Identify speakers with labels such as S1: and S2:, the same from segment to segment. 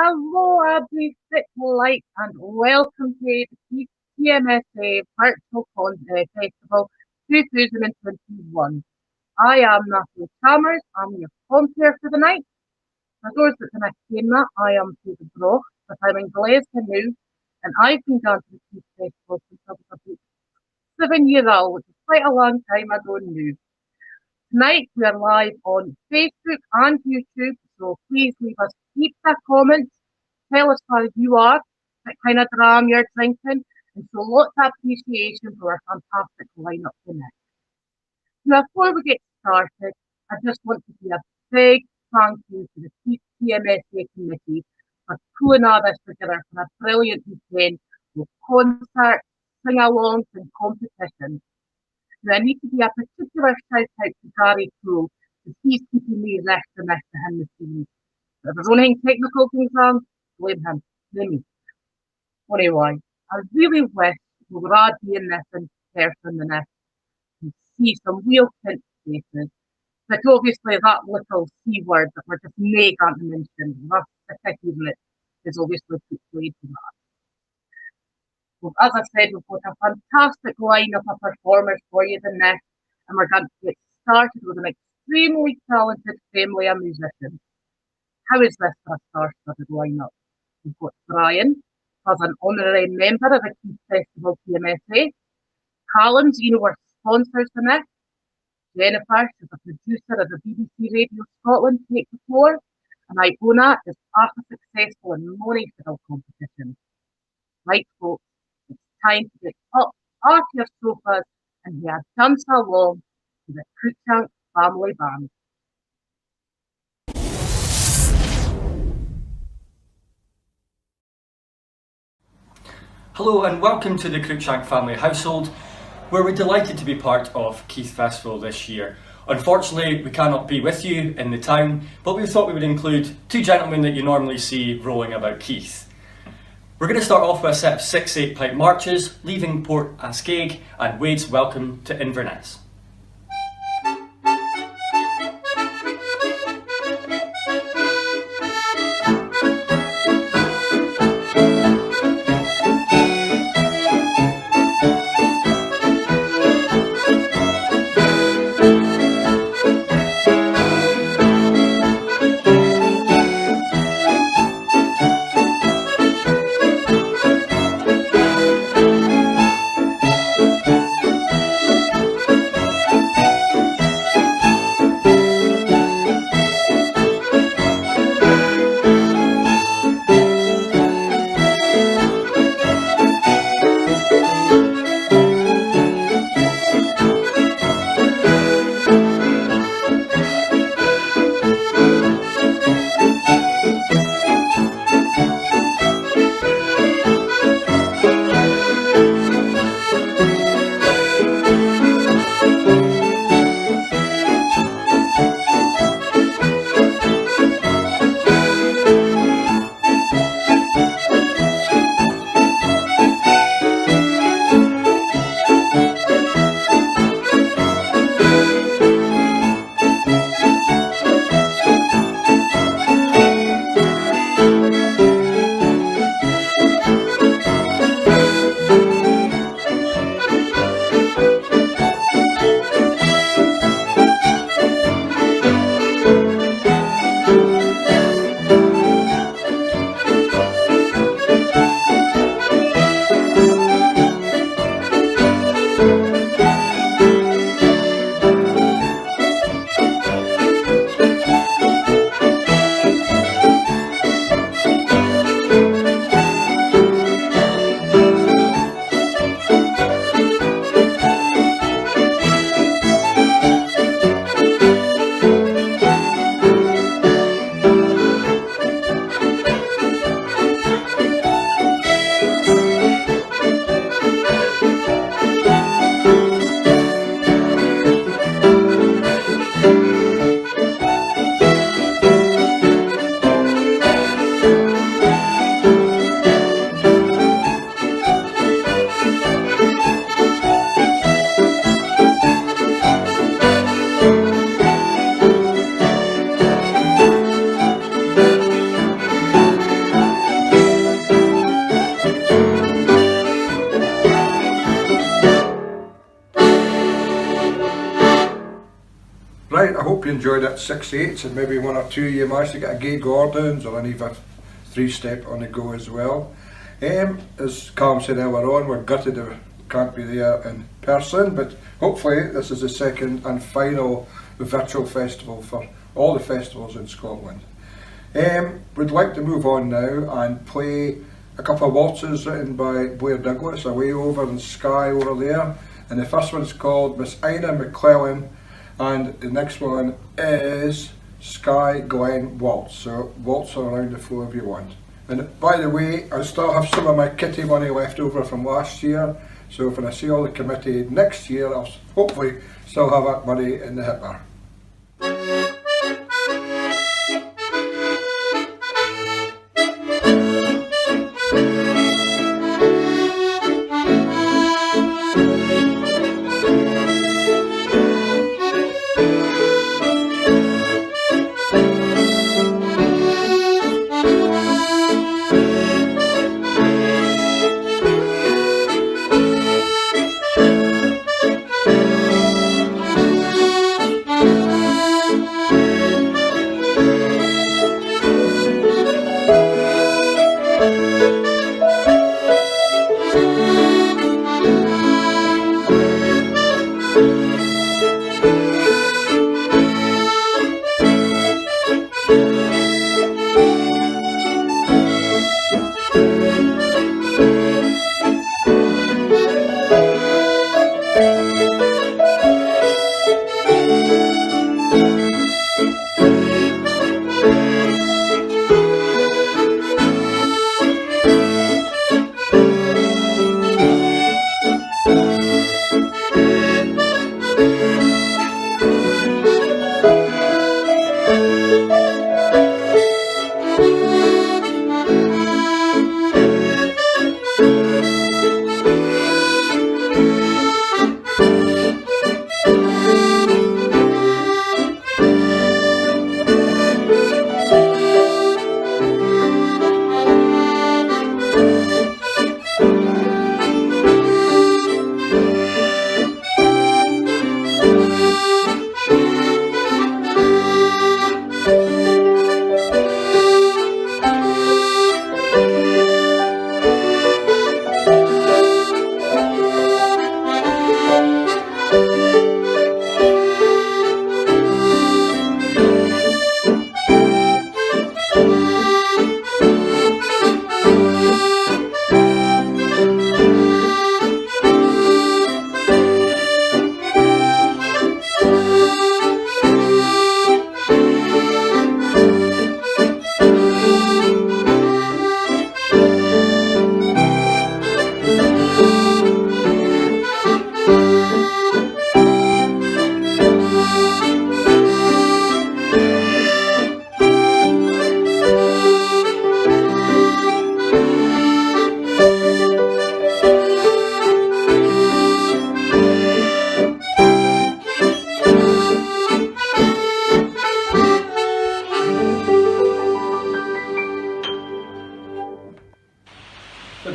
S1: Hello, every light, and welcome to the TMSA Virtual Festival 2021. I am Natalie Chalmers. I'm your compere for the night. For those that can explain that, I am Susan Broch, but I'm in Glasgow now, and I've been going to the Keith Festival since I was about 7 years old, which is quite a long time ago now. Tonight we are live on Facebook and YouTube, so please leave us heaps of comments. Tell us how you are, what kind of dram you're drinking, and so lots of appreciation for our fantastic lineup tonight. Now, before we get started, I just want to give a big thank you to the TMSA committee for pulling all this together for a brilliant weekend with concerts, sing-alongs and competitions. Now, I need to give a particular shout out to Gary Poole, because he's keeping me rest and this behind the scenes. If there's anything technical things wrong, blame him, blame me. Anyway, I really wish we were all doing this in person than this and see some real print faces. But obviously that little C word that we're just not going to mention, that's the hearing it, is obviously put played to that. Well, as I said, we've got a fantastic lineup of performers for you tonight, and we're going to get started with an extremely talented family of musicians. How is this for a star-studded lineup? We've got Brian, as an honorary member of the Keith Festival TMSA. Callum's, our sponsors tonight. Jennifer, she's a producer of the BBC Radio Scotland Take the Floor, and Iona is after successful in many fiddle competitions. Right, folks, it's time to get up off your sofas and hear a dance along to the Cruickshank family band.
S2: Hello and welcome to the Cruickshank family household, where we're delighted to be part of Keith Festival this year. Unfortunately, we cannot be with you in the town, but we thought we would include two gentlemen that you normally see rolling about Keith. We're going to start off with a set of 6/8 pipe marches, leaving Port Ascaig and Wade's Welcome to Inverness.
S3: hope you enjoyed it 6/8, and maybe 1 or 2 you managed to get a gay Gordons or any 3-step on the go as well. As Calm said earlier on, we're gutted that we can't be there in person, but hopefully this is the second and final virtual festival for all the festivals in Scotland. We'd like to move on now and play a couple of waltzes written by Blair Douglas, away over in Skye over there, and the first one's called Miss Ina McClellan, and the next one is Skye Glen Waltz, so waltz around the floor if you want. And by the way, I still have some of my kitty money left over from last year, so when I see all the committee next year, I'll hopefully still have that money in the hipper.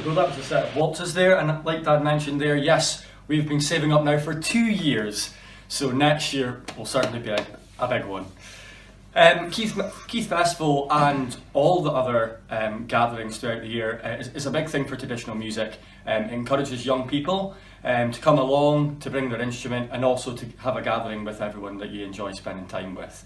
S2: That was a set of waltzes there, and like Dad mentioned there, yes, we've been saving up now for 2 years, so next year will certainly be a big one. Keith Festival and all the other gatherings throughout the year is a big thing for traditional music. It encourages young people to come along, to bring their instrument, and also to have a gathering with everyone that you enjoy spending time with.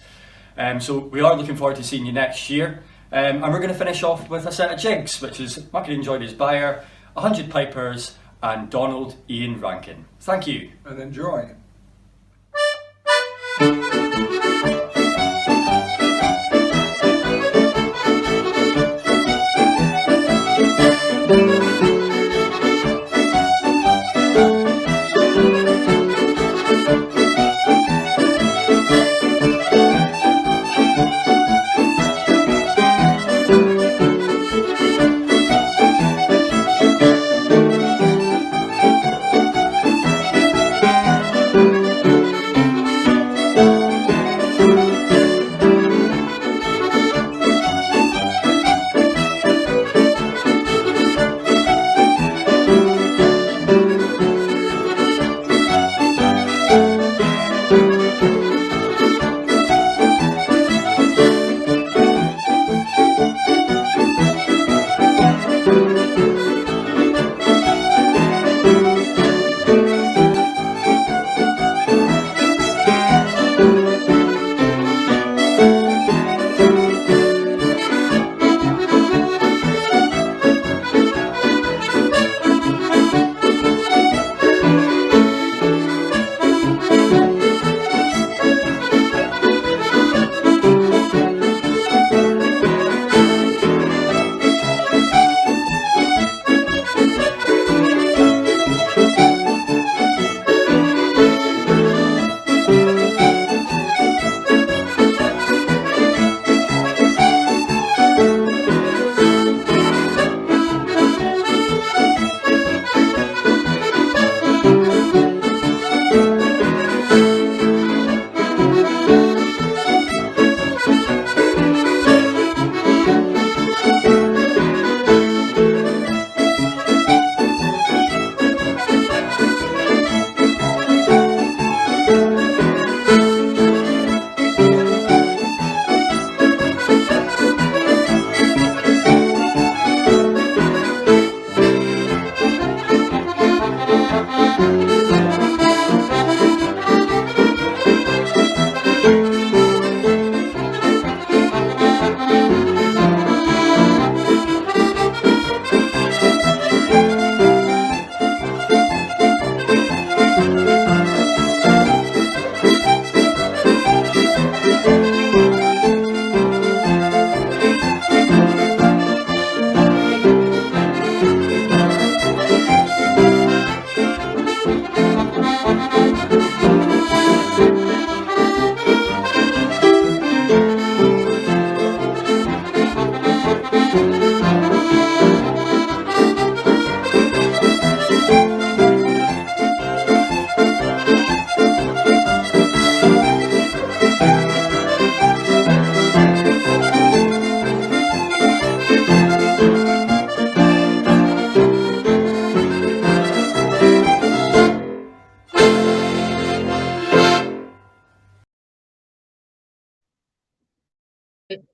S2: So we are looking forward to seeing you next year. And we're going to finish off with a set of jigs, which is Mucky Enjoyed His Buyer, 100 Pipers, and Donald Ian Rankin. Thank you.
S3: And enjoy.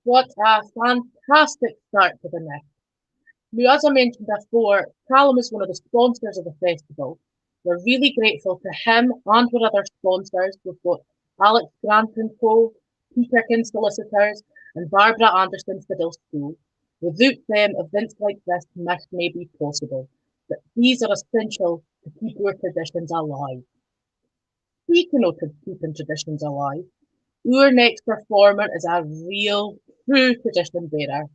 S1: What a fantastic start to the night. Now, as I mentioned before, Callum is one of the sponsors of the festival. We're really grateful to him and our other sponsors. We've got Alex Grant and Co., Pike Solicitors, and Barbara Anderson Fiddle School. Without them, events like this may be possible, but these are essential to keep our traditions alive. Speaking of keeping traditions alive, our next performer is a real, true tradition bearer.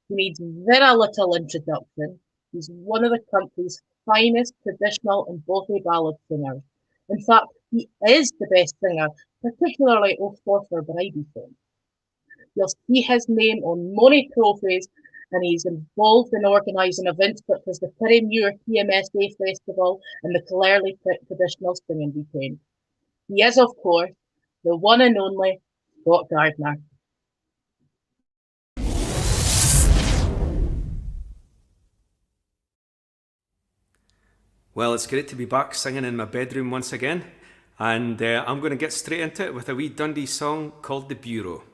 S1: He needs very little introduction. He's one of the country's finest traditional and bothy ballad singers. In fact, he is the best singer, particularly of Forfar Bridie songs. You'll see his name on many trophies, and he's involved in organising events such as the Pirriemuir TMSA Festival and the Killarney Traditional Singing Weekend. He is, of course, the one and only Scott Gardiner.
S4: Well, it's great to be back singing in my bedroom once again, and I'm going to get straight into it with a wee Dundee song called The Bureau.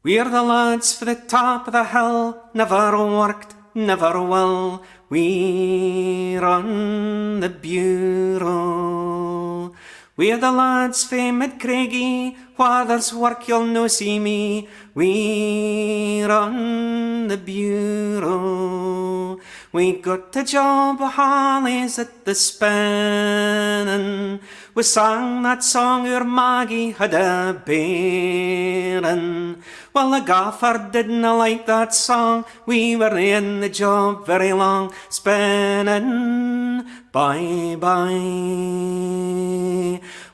S4: We're the lads for the top of the hill, never worked, never will, we're on the bureau. We're the lads fae Mid-Craigie, where there's work you'll no see me, we're on the bureau. We got a job of Hollies at the Spannin'. We sang that song our Maggie had a bairn. Well, the gaffer didna like that song. We were in the job very long, spinning bye bye.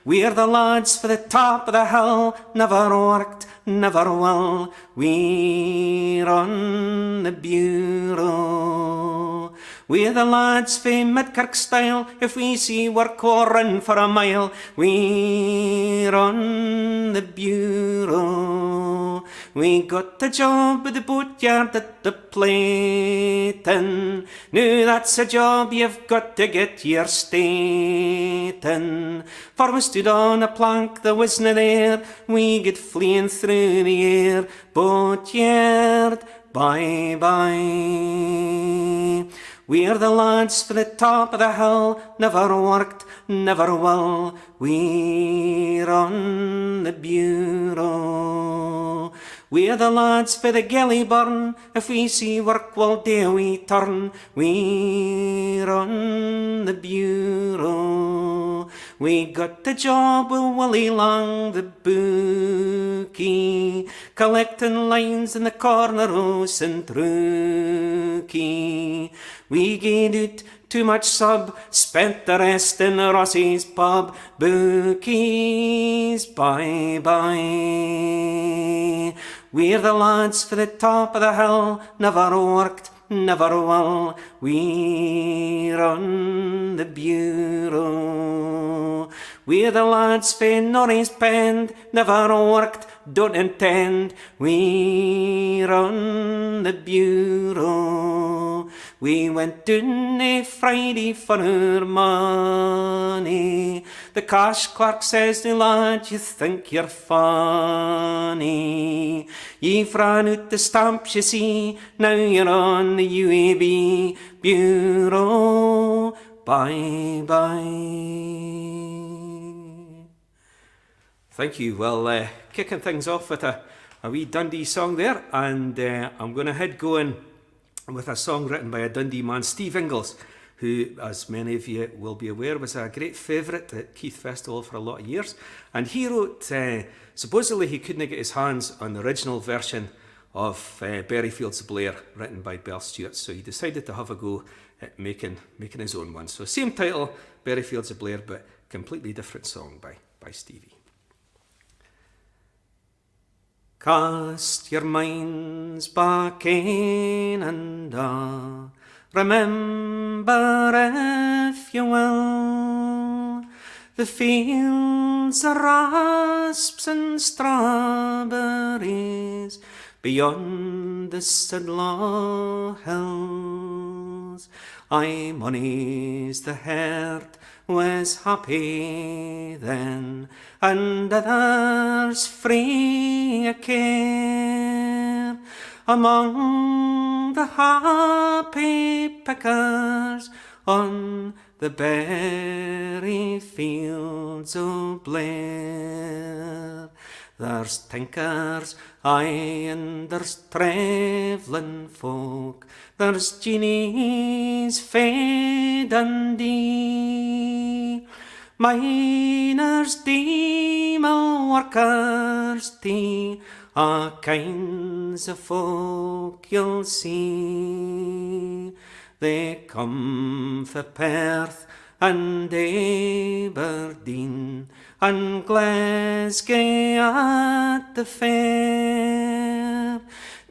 S4: We're the lads for the top of the hill, never worked, never will, we're on the bureau. We're the lads fae Midkirk style, if we see work or run for a mile, we're on the bureau. We got the job with the boatyard at the Platin. Now that's a job you've got to get your state in. For we stood on a plank that wasna there, we get fleeing through the air, boatyard, bye bye. We're the lads for the top of the hill, never worked, never will, we're on the bureau. We're the lads for the Gellyburn, if we see work we'll do we turn, we're on the bureau. We got the job with Willie Long, the bookie, collecting lines in the corner o' St. Rookie. We gaed out too much sub, spent the rest in Rossie's pub, bookies, bye bye. We're the lads for the top of the hill, never worked, never will, we're on the bureau. We're the lads fae Norris Pend, never worked, don't intend, we're on the bureau. We went down a Friday for our money. The cash clerk says to lad, you think you're funny. You've ran out the stamps, you see, now you're on the UAB bureau, bye bye. Thank you. Well, kicking things off with a wee Dundee song there, and I'm going to head going with a song written by a Dundee man, Steve Ingalls, who, as many of you will be aware, was a great favourite at Keith Festival for a lot of years. And he wrote, supposedly he couldn't get his hands on the original version of Berryfields of Blair, written by Bell Stewart, so he decided to have a go at making his own one. So same title, Berryfields of Blair, but completely different song by Stevie. Cast your minds back in and remember, if you will, the fields of rasps and strawberries beyond the Sidlaw hills. Aye, mony's the heart was happy then, and others free o' care. Among the happy pickers on the berry fields o' Blair, there's tinkers, aye, and there's travelling folk, there's genies fae Dundee, miners, demel workers, tea, a' kinds of folk you'll see. They come fra Perth and Aberdeen and Glasgow at the fair,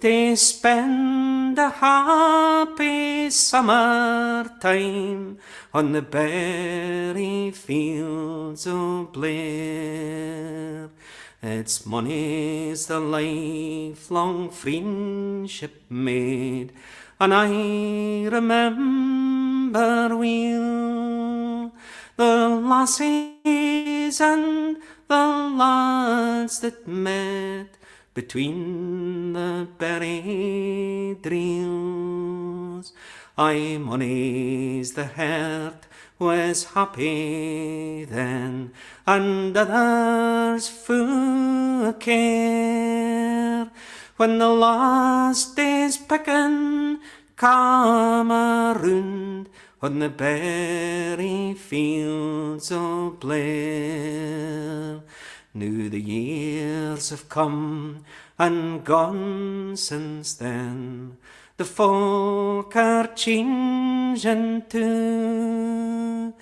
S4: to spend a happy summer time on the berry fields o' Blair. It's mony's the lifelong friendship made, and I remember weel the lassies and the lads that met between the berry drills. Aye, mony's the heart was happy then, and others full o' care. When the last day's picking come around on the berry fields o' Blair. Now the years have come and gone since then, the folk are changing too.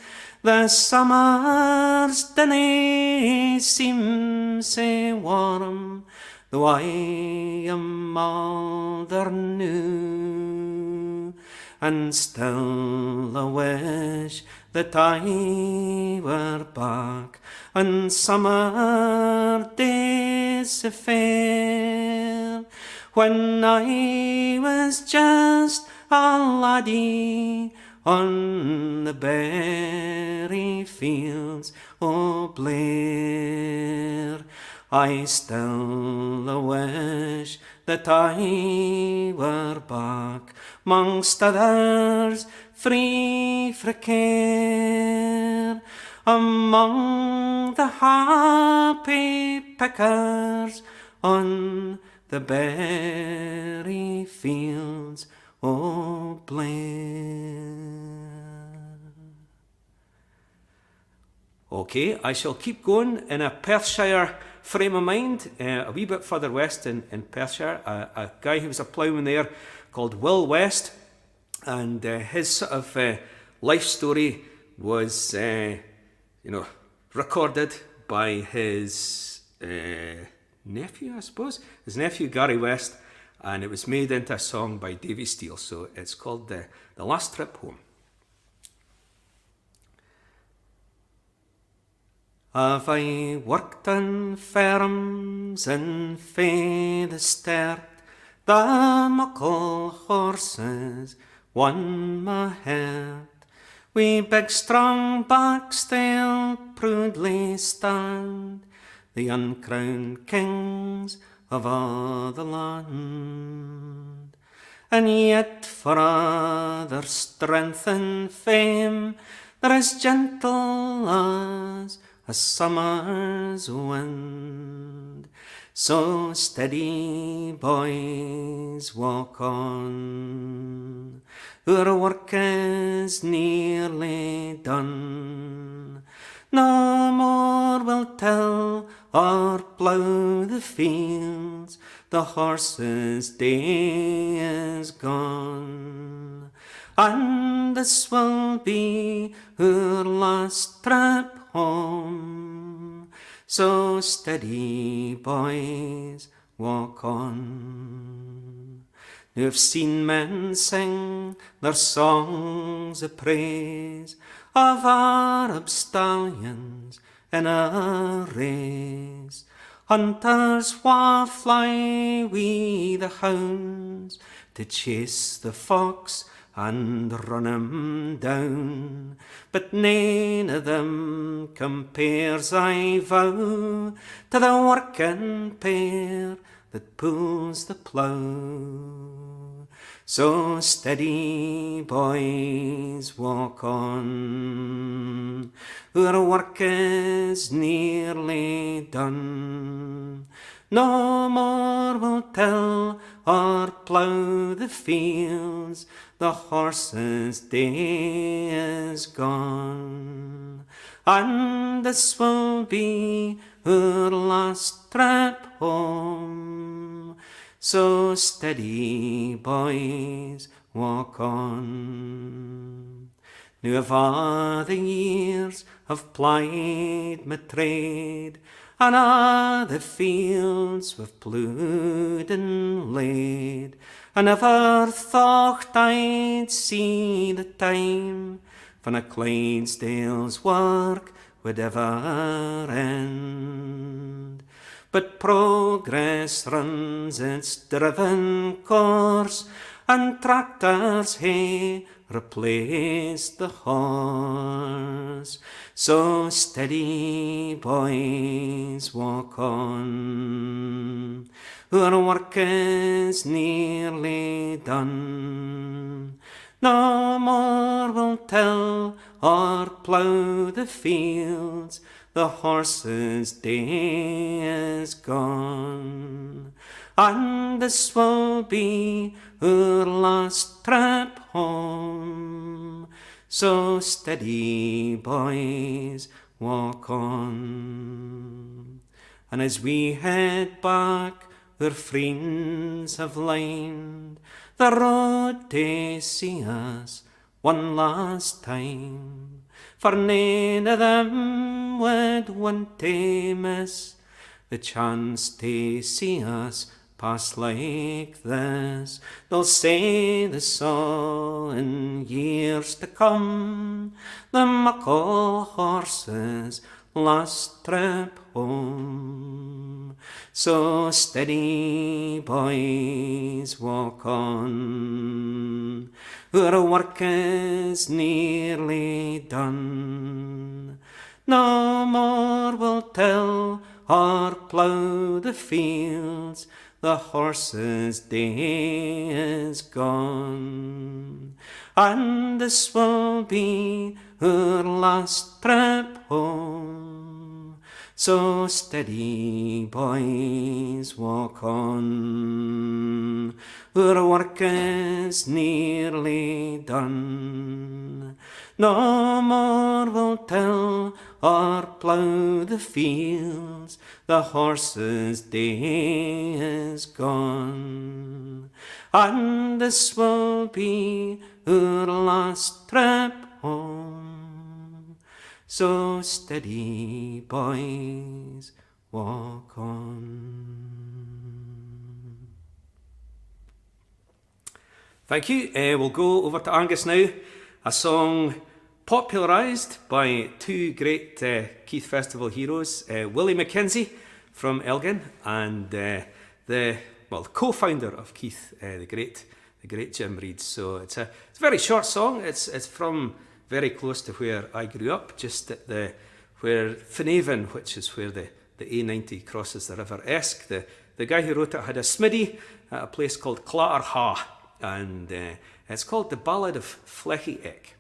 S4: The summers dinna seem sae warm, though I am older now, and still I wish that I were back on summer days of fair, when I was just a laddie on the berry fields o' Blair. I still wish that I were back, mongst others free frae care, among the happy pickers on the berry fields o' Blair. Okay, I shall keep going in a Perthshire frame of mind, a wee bit further west in Perthshire. A guy who was a ploughman there called Will West, and his sort of life story was, recorded by his nephew, I suppose, his nephew Gary West, and it was made into a song by Davy Steele. So it's called The Last Trip Home. Have I worked on farms and fae the start, the muckle horses won my heart. We big strong backs they'll proudly stand, the uncrowned kings of all the land. And yet for other strength and fame, they're as gentle as a summer's wind. So steady, boys, walk on, our work is nearly done. No more we'll till or plough the fields, the horses' day is gone. And this will be our last trip home. So steady, boys, walk on. You've seen men sing their songs of praise of Arab stallions in a race. Hunters wha fly wi' the hounds to chase the fox and run 'em down. But none of them compares, I vow, to the working pair that pulls the plough. So steady, boys, walk on, our work is nearly done. No more we'll till or plough the fields, the horses' day is gone. And this will be our last trip home. So steady, boys, walk on. Now of all the years I've plied my trade, and all the fields we've ploughed and laid, I never thought I'd see the time when a Clydesdale's work would ever end. But progress runs its driven course, and tractors hae replaced the horse. So steady, boys, walk on, our work is nearly done. No more we'll till or plough the fields, the horses' day is gone. And this will be our last trip home. So steady, boys, walk on. And as we head back, our friends have lined the road to see us one last time. For none of them would want to miss the chance to see us pass like this. They'll say they saw in years to come the muckle horses' last trip home. So steady, boys, walk on, our work is nearly done. No more we'll till or plough the fields, the horses' day is gone. And this will be our last trip home. So steady, boys, walk on, our work is nearly done. No more we'll till or plough the fields, the horses' day is gone. And this will be our last trip home. So steady, boys, walk on. Thank you. We'll go over to Angus now. A song popularised by two great Keith Festival heroes, Willie McKenzie from Elgin and the co-founder of Keith, the great Jim Reid. So it's a very short song. It's from very close to where I grew up, just at where Finavon, which is where the A90 crosses the River Esk. The guy who wrote it had a smiddy at a place called Clatterhaugh, and it's called The Ballad of Flechy Eck.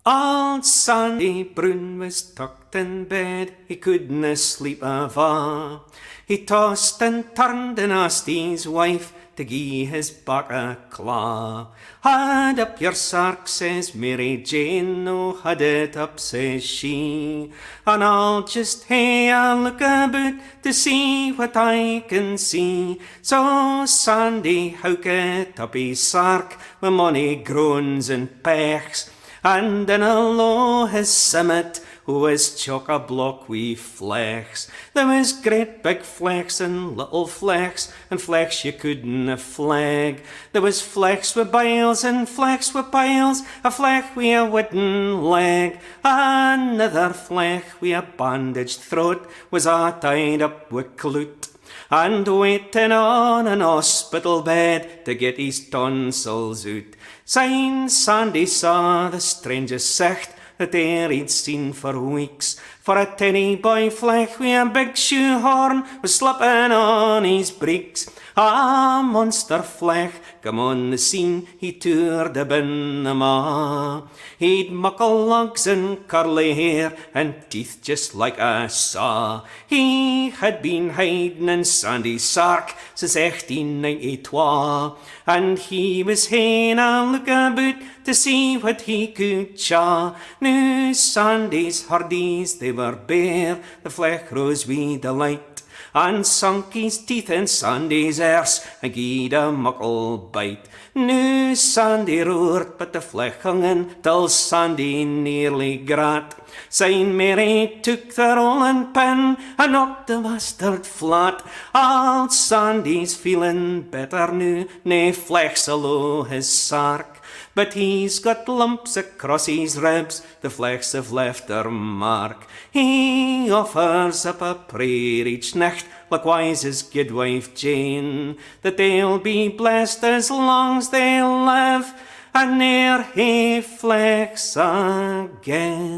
S4: Old Sandy Brown was tucked in bed, he couldna sleep ava. He tossed and turned and asked his wife to gie his back a claw. Had up your sark, says Mary Jane, no, had it up, says she. And I'll just hae a look about to see what I can see. So Sandy houked up his sark with mony groans and pechs, and in a low his summit was chock-a-block wi' flecks. There was great big flecks and little flecks, and flecks you couldna flag. There was flecks wi' biles and flecks wi' piles, a fleck wi' a wooden leg. Another fleck wi' a bandaged throat was a tied up wi' clout. and waiting on an hospital bed to get his tonsils out. Syne Sandy saw the strangest sight that e'er he'd seen for weeks, for a tinny boy fleck wi' a big shoehorn was slipping on his breeks. A monster fleck come on the scene, he toured a bin the ma. He'd muckle lugs and curly hair and teeth just like a saw. He had been hiding in Sandy's sark since 1892, and he was hain a look about to see what he could chaw. Now Sandy's hardies they were bare, the fleck rose wi' delight, and sunk his teeth in Sandy's arse and gied a muckle bite. Now Sandy roared, but the fleck hung in till Sandy nearly grat. Syne Mary took the rolling pin and knocked the bastard flat. Old Sandy's feeling better now, nae flecks alo his sark, but he's got lumps across his ribs, the flecks have left their mark. He offers up a prayer each night, likewise his good wife Jane, that they'll be blessed as long's they'll live, and ne'er hae flecks again.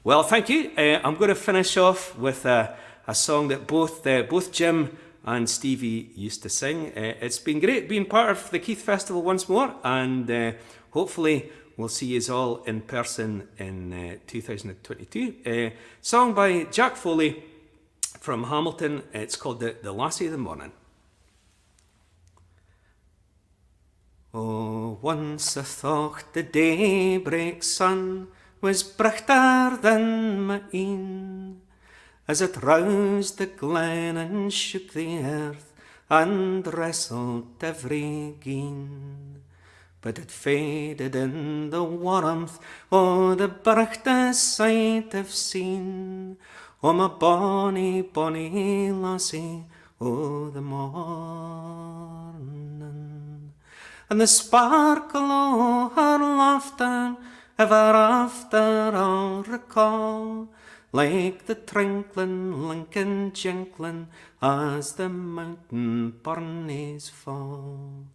S4: Well, thank you. I'm going to finish off with a song that both Jim and Stevie used to sing. It's been great being part of the Keith Festival once more, and hopefully we'll see you all in person in 2022. Song by Jack Foley from Hamilton. It's called The Lassie of the Morning. Oh, once I thought the daybreak sun was brighter than my een, as it roused the glen and shook the earth and wrestled every gene. But it faded in the warmth o' the birthday sight I've seen, o' my bonny, bonny lassie o' the morning. And the sparkle o' her laughter ever after I'll recall, like the trinkling, linking, jinkling as the mountain burnies fall.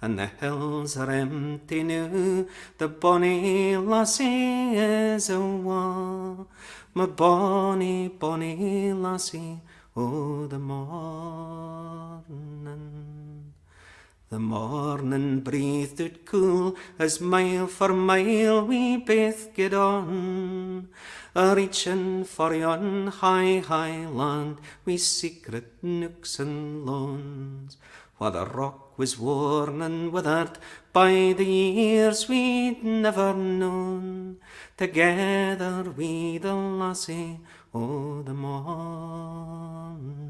S4: And the hills are empty now, the bonny lassie is awa', my bonny, bonny lassie o' the morning. The morning breathed out cool as mile for mile we baith get on, a-reaching for yon high, high land wi' secret nooks and lawns, where the rock was worn and withered by the years we'd never known, together wi' the lassie o' the morning.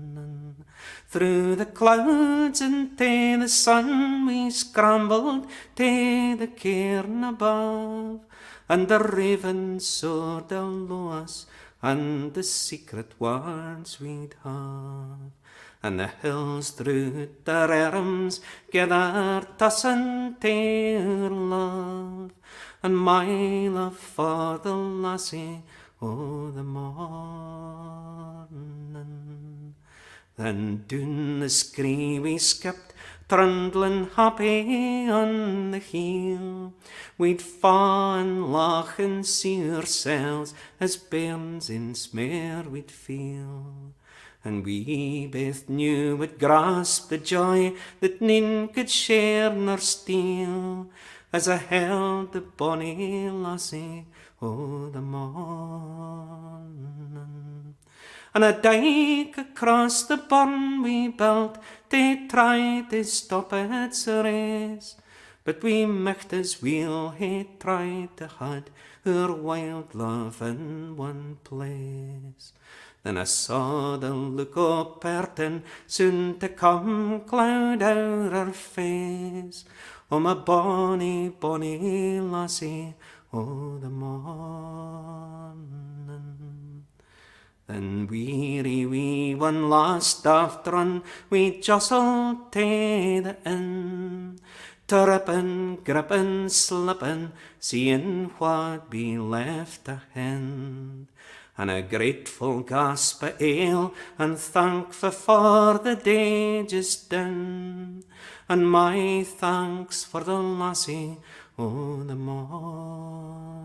S4: Through the clouds and tae the sun we scrambled, tae the cairn above, and the raven soared alow us, and the secret words we'd have. And the hills through their arms gathered us and tae our love, and my love for the lassie o' the morning. Then doon the skree we skipped, trundling happy on the hill. We'd fa' and laugh and see ourselves as bairns in smare we'd feel. And we both knew we'd grasp the joy that none could share nor steal, as I held the bonny lassie o' the morning. And a dike across the burn we built, they tried to stop its race, but we micht as weel hae tried to hide our wild love in one place. Then I saw the look o' parting soon to come cloud out her face, o' my bonny, bonny lassie o' the morning. Then weary we one last afternoon we jostled tae the inn, trippin', grippin', slippin', seeing what be left ahind. and a grateful gasp of ale, and thankful for the day just done, and my thanks for the lassie o' the morning.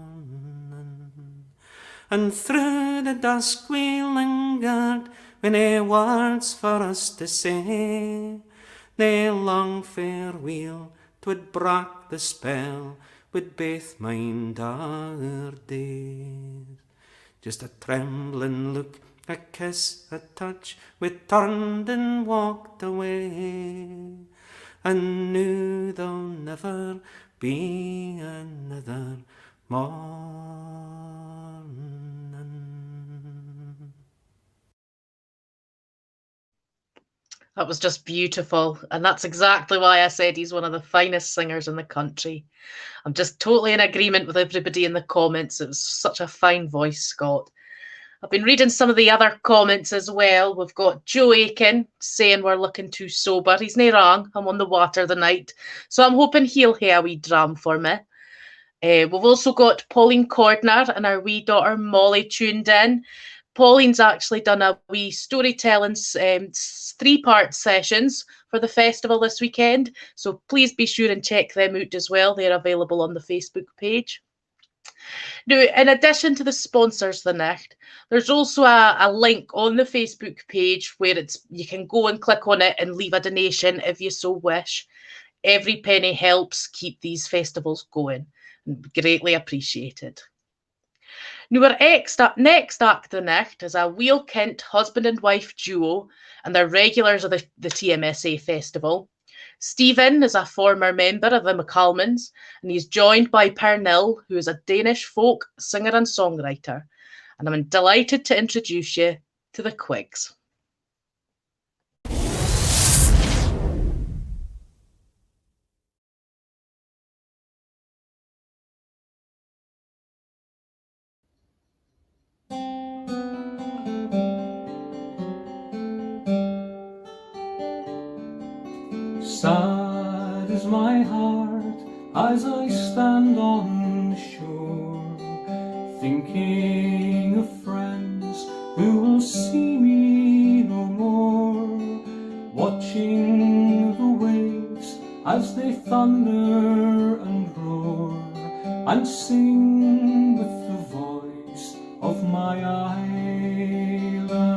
S4: And through the dusk we lingered, with nae words for us to say, nae long farewell, 'twould brak the spell, would baith mind our days. Just a trembling look, a kiss, a touch, we turned and walked away, and knew there'll never be another morning.
S5: That was just beautiful, and that's exactly why I said he's one of the finest singers in the country. I'm just totally in agreement with everybody in the comments. It was such a fine voice, Scott. I've been reading some of the other comments as well. We've got Joe Aiken saying we're looking too sober. He's nae wrong. I'm on the water the night, so I'm hoping he'll hear a wee dram for me. We've also got Pauline Cordner and our wee daughter Molly tuned in. Pauline's actually done a wee storytelling 3-part sessions for the festival this weekend, so please be sure and check them out as well. They're available on the Facebook page. Now, in addition to the sponsors the night, there's also a link on the Facebook page where you can go and click on it and leave a donation if you so wish. Every penny helps keep these festivals going, and greatly appreciated. Now, our next act the night is a Wheel Kent husband and wife duo, and they're regulars of the TMSA festival. Stephen is a former member of the McCalmans, and he's joined by Pernil, who is a Danish folk singer and songwriter. And I'm delighted to introduce you to the Quigs.
S6: Sad is my heart as I stand on the shore, thinking of friends who will see me no more, watching the waves as they thunder and roar, and sing with the voice of my island.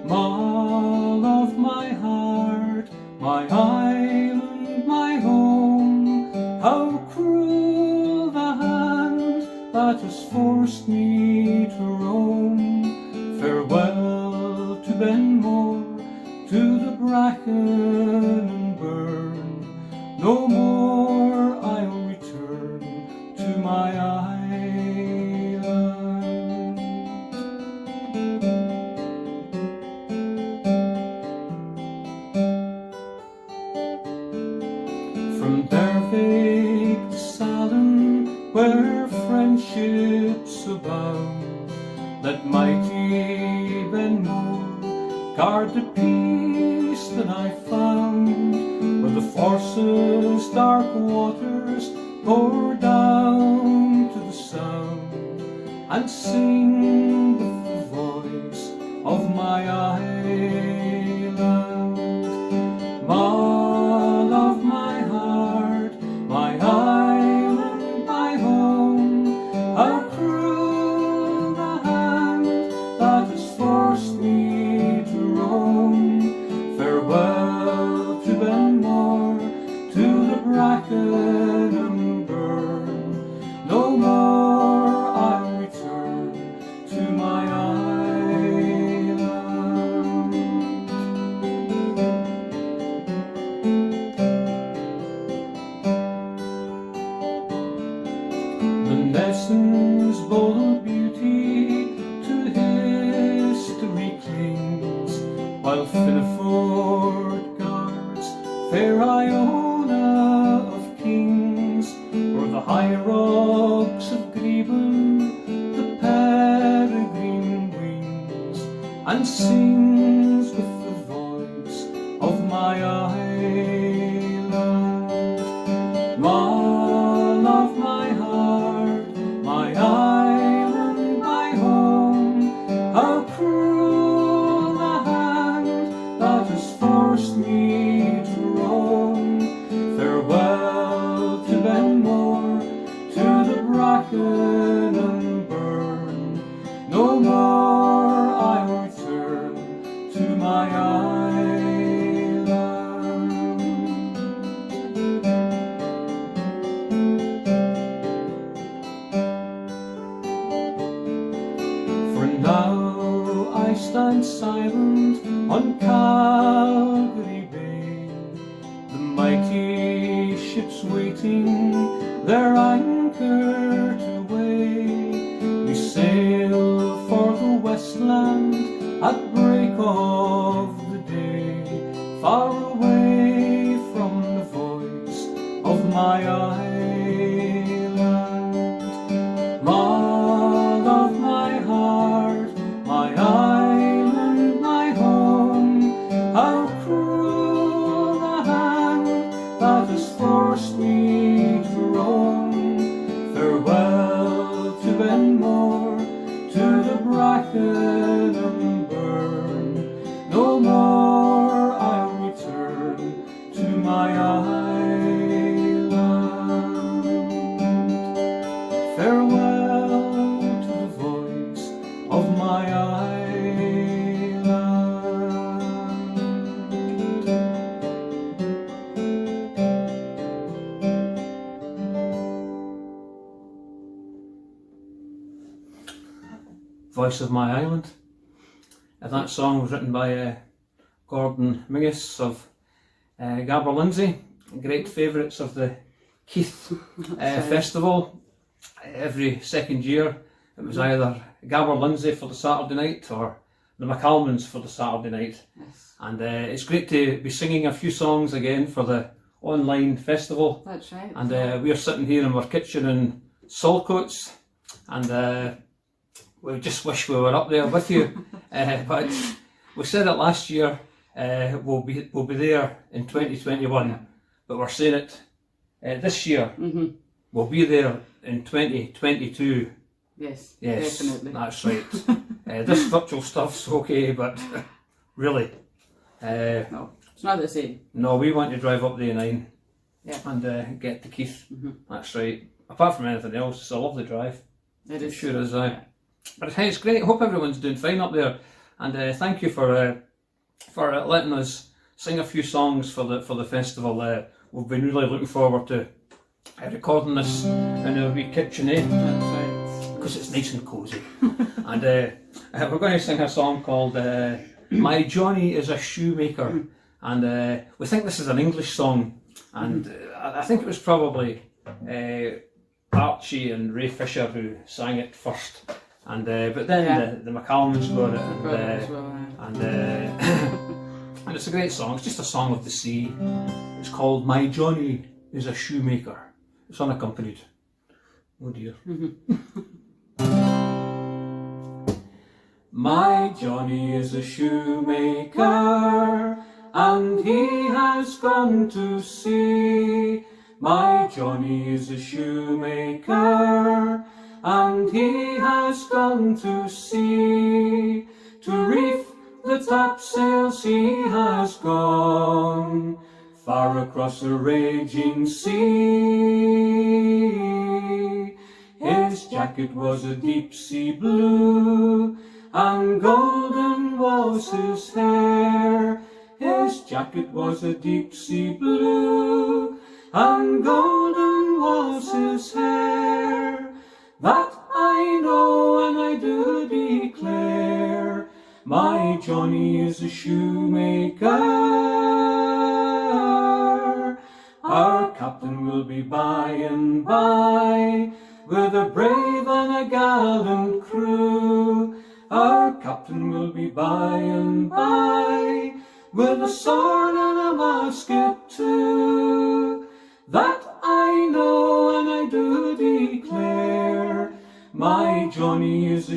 S6: Mull of my heart, my island, my home, how cruel the hand that has forced me to roam. Farewell to Benmore, to the bracken and burn, no more I'll return to my island. From Dervig to Salem, where friendships abound, let mighty Benmore guard the peace that I found, where the Force's dark waters pour down to the sound, and sing with the voice of my island. Mull of my heart, my island, my home, how cruel the hand that has forced me to roam. Farewell to Benmore, to the bracken and burn, no more I'll return to my island. The Nelson's bold beauty to history clings, while Finneford guards fair Iona of kings, o'er the high rocks of Greben the peregrine wings, and sings with the voice of my island. Mull of my heart, my island, my home, mighty ships waiting their anchor to weigh. We sail for the westland at break of the day, far away from the voice of my island. Love of my heart, my island, my home, how cruel the hand that has forced me to roam. Farewell to Benmore, to the bracken and burn, no more I'll return to my island. Farewell to the voice of my island. Voice of My Island. And that song was written by Gordon Mingus of Gabber Lindsay, great favourites of the Keith Festival. Every second year it was either Gabber Lindsay for the Saturday night or the McAlmons for the Saturday night.
S7: Yes.
S6: And it's great to be singing a few songs again for the online festival.
S7: That's right.
S6: And we're sitting here in our kitchen in Saltcoats, and we just wish we were up there with you. But we said it last year, we'll be there in 2021, but we're saying it this year.
S7: Mm-hmm.
S6: We'll be there in 2022.
S7: Yes,
S6: Yes,
S7: definitely.
S6: that's right. This virtual stuff's okay, but really,
S7: No, it's not the same.
S6: no, we want to drive up the A9
S7: Yeah.
S6: and get to Keith.
S7: Mm-hmm.
S6: That's right. Apart from anything else, it's a lovely drive.
S7: It
S6: It
S7: is.
S6: sure is. But hey, it's great. I hope everyone's doing fine up there, and thank you for letting us sing a few songs for the festival. We've been really looking forward to recording this in our wee kitchen,
S7: That's right.
S6: because it's nice and cosy. And we're going to sing a song called "My Johnny is a Shoemaker," and we think this is an English song, and I think it was probably Archie and Ray Fisher who sang it first. And but then the McAlmons got it, and and it's a great song. It's just a song of the sea. It's called "My Johnny is a Shoemaker." It's unaccompanied. Oh dear. My Johnny is a shoemaker, and he has gone to sea. My Johnny is a shoemaker, and he has gone to sea. To reef the topsails he has gone, far across the raging sea. His jacket was a deep sea blue, and golden was his hair. His jacket was a deep sea blue, and golden was his hair. That I know and I do declare, my Johnny is a shoemaker. Our captain will be by and by, with a brave and a gallant crew. Our captain will be by and by, with a sword and a musket too. That I know and I do declare, my Johnny is a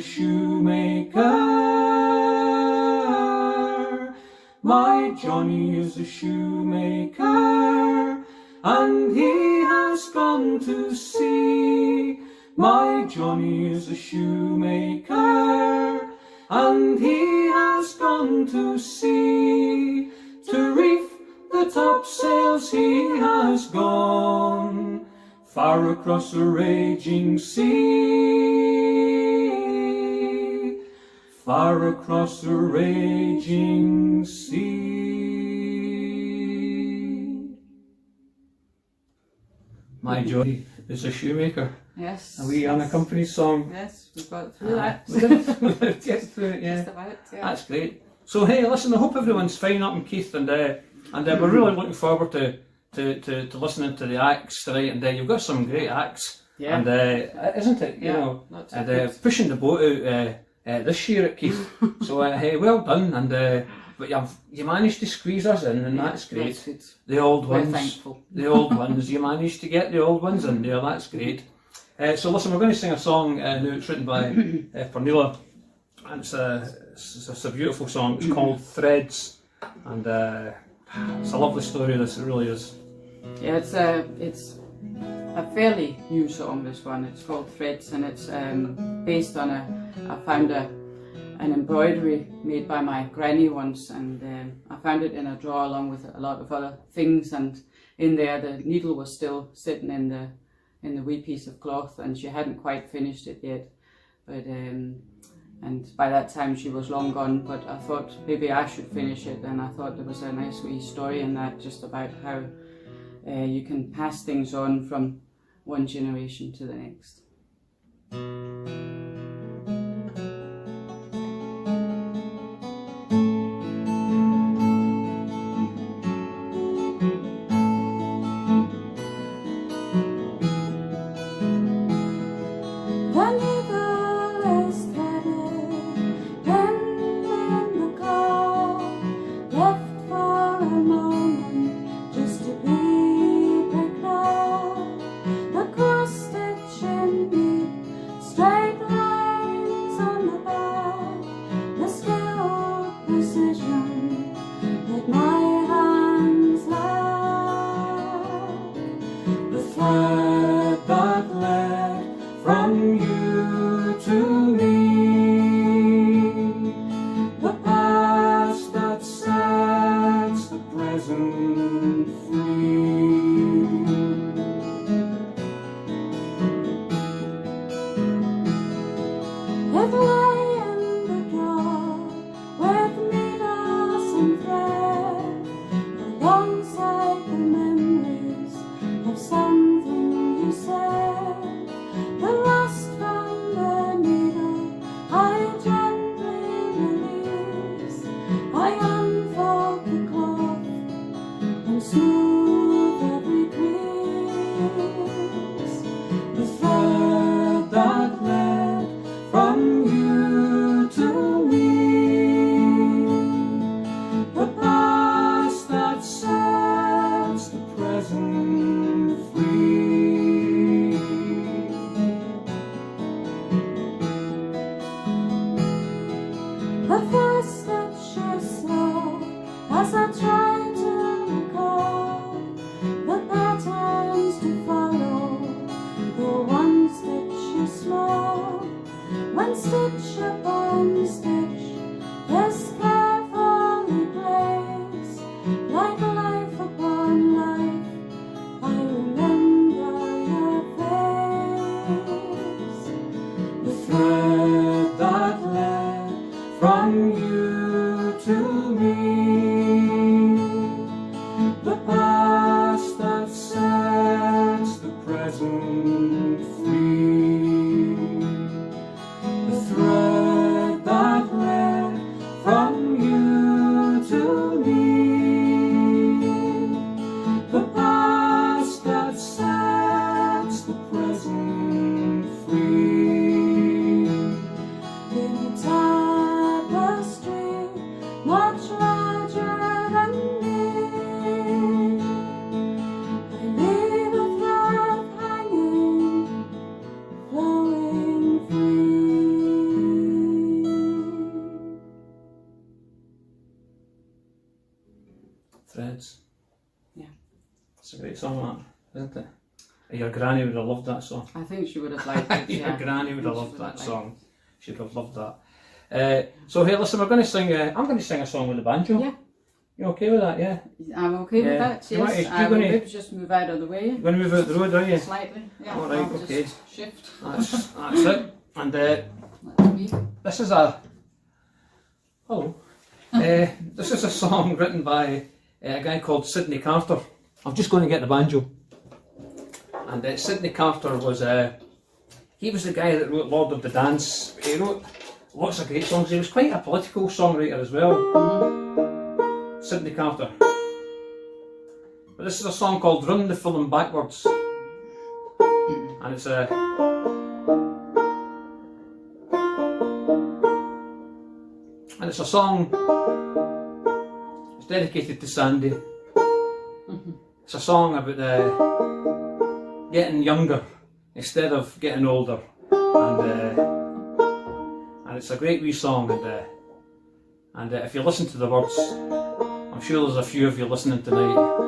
S6: shoemaker. My Johnny is a shoemaker, and he has gone to sea. My Johnny is a shoemaker, and he has gone to sea. To reef the topsails he has gone, far across the raging sea. Far across the raging sea. My Johnny is a shoemaker.
S7: Yes.
S6: A wee unaccompanied song.
S7: Yes, we've got through that.
S6: We did get through it, yeah.
S7: Just about, yeah.
S6: That's great. So hey, listen, I hope everyone's fine up in Keith, and we're really looking forward to to listening to the acts tonight, and you've got some great acts.
S7: Yeah.
S6: And isn't it? You
S7: Yeah,
S6: know,
S7: that's
S6: and
S7: it.
S6: pushing the boat out this year at Keith. So hey, well done. And but you managed to squeeze us in, and that's great.
S7: That's good.
S6: The old
S7: We're
S6: ones,
S7: thankful.
S6: the old ones. You managed to get the old ones in there. That's great. So listen, we're going to sing a song now. It's written by Pernilla, and it's a beautiful song. It's called Threads, and it's a lovely story. This, it really is.
S7: Yeah, it's a fairly new song, this one. It's called Threads, and it's based on I found an embroidery made by my granny once, and I found it in a drawer along with a lot of other things, and in there the needle was still sitting in the wee piece of cloth, and she hadn't quite finished it yet, but and by that time she was long gone, but I thought maybe I should finish it, and I thought there was a nice wee story in that, just about how you can pass things on from one generation to the next.
S6: Threads.
S7: Yeah.
S6: It's a great song, that, isn't it? Your granny would have loved that song.
S7: I think she would have liked it.
S6: Your
S7: Yeah.
S6: granny would have
S7: She
S6: loved
S7: would
S6: that
S7: have
S6: song. She'd have loved that. So here, listen, we're going to sing. I'm going to sing a song with the banjo.
S7: Yeah.
S6: You okay with that? Yeah.
S7: I'm okay with
S6: Yeah.
S7: that.
S6: You want
S7: Yes.
S6: to-
S7: I
S6: you're
S7: will
S6: gonna-
S7: maybe just move out of the way
S6: You're going to move out the road, are you?
S7: slightly. Yeah.
S6: All right,
S7: I'll
S6: okay.
S7: Just shift.
S6: That's it. And
S7: That's me.
S6: this is a. Hello. This is a song written by a guy called Sidney Carter. I'm just going to get the banjo. And Sidney Carter was he was the guy that wrote Lord of the Dance. He wrote lots of great songs. He was quite a political songwriter as well. Sidney Carter. But this is a song called Run the Film Backwards. And it's a... And it's a song, it's dedicated to Sandy. It's a song about getting younger instead of getting older. And it's a great wee song. And if you listen to the words, I'm sure there's a few of you listening tonight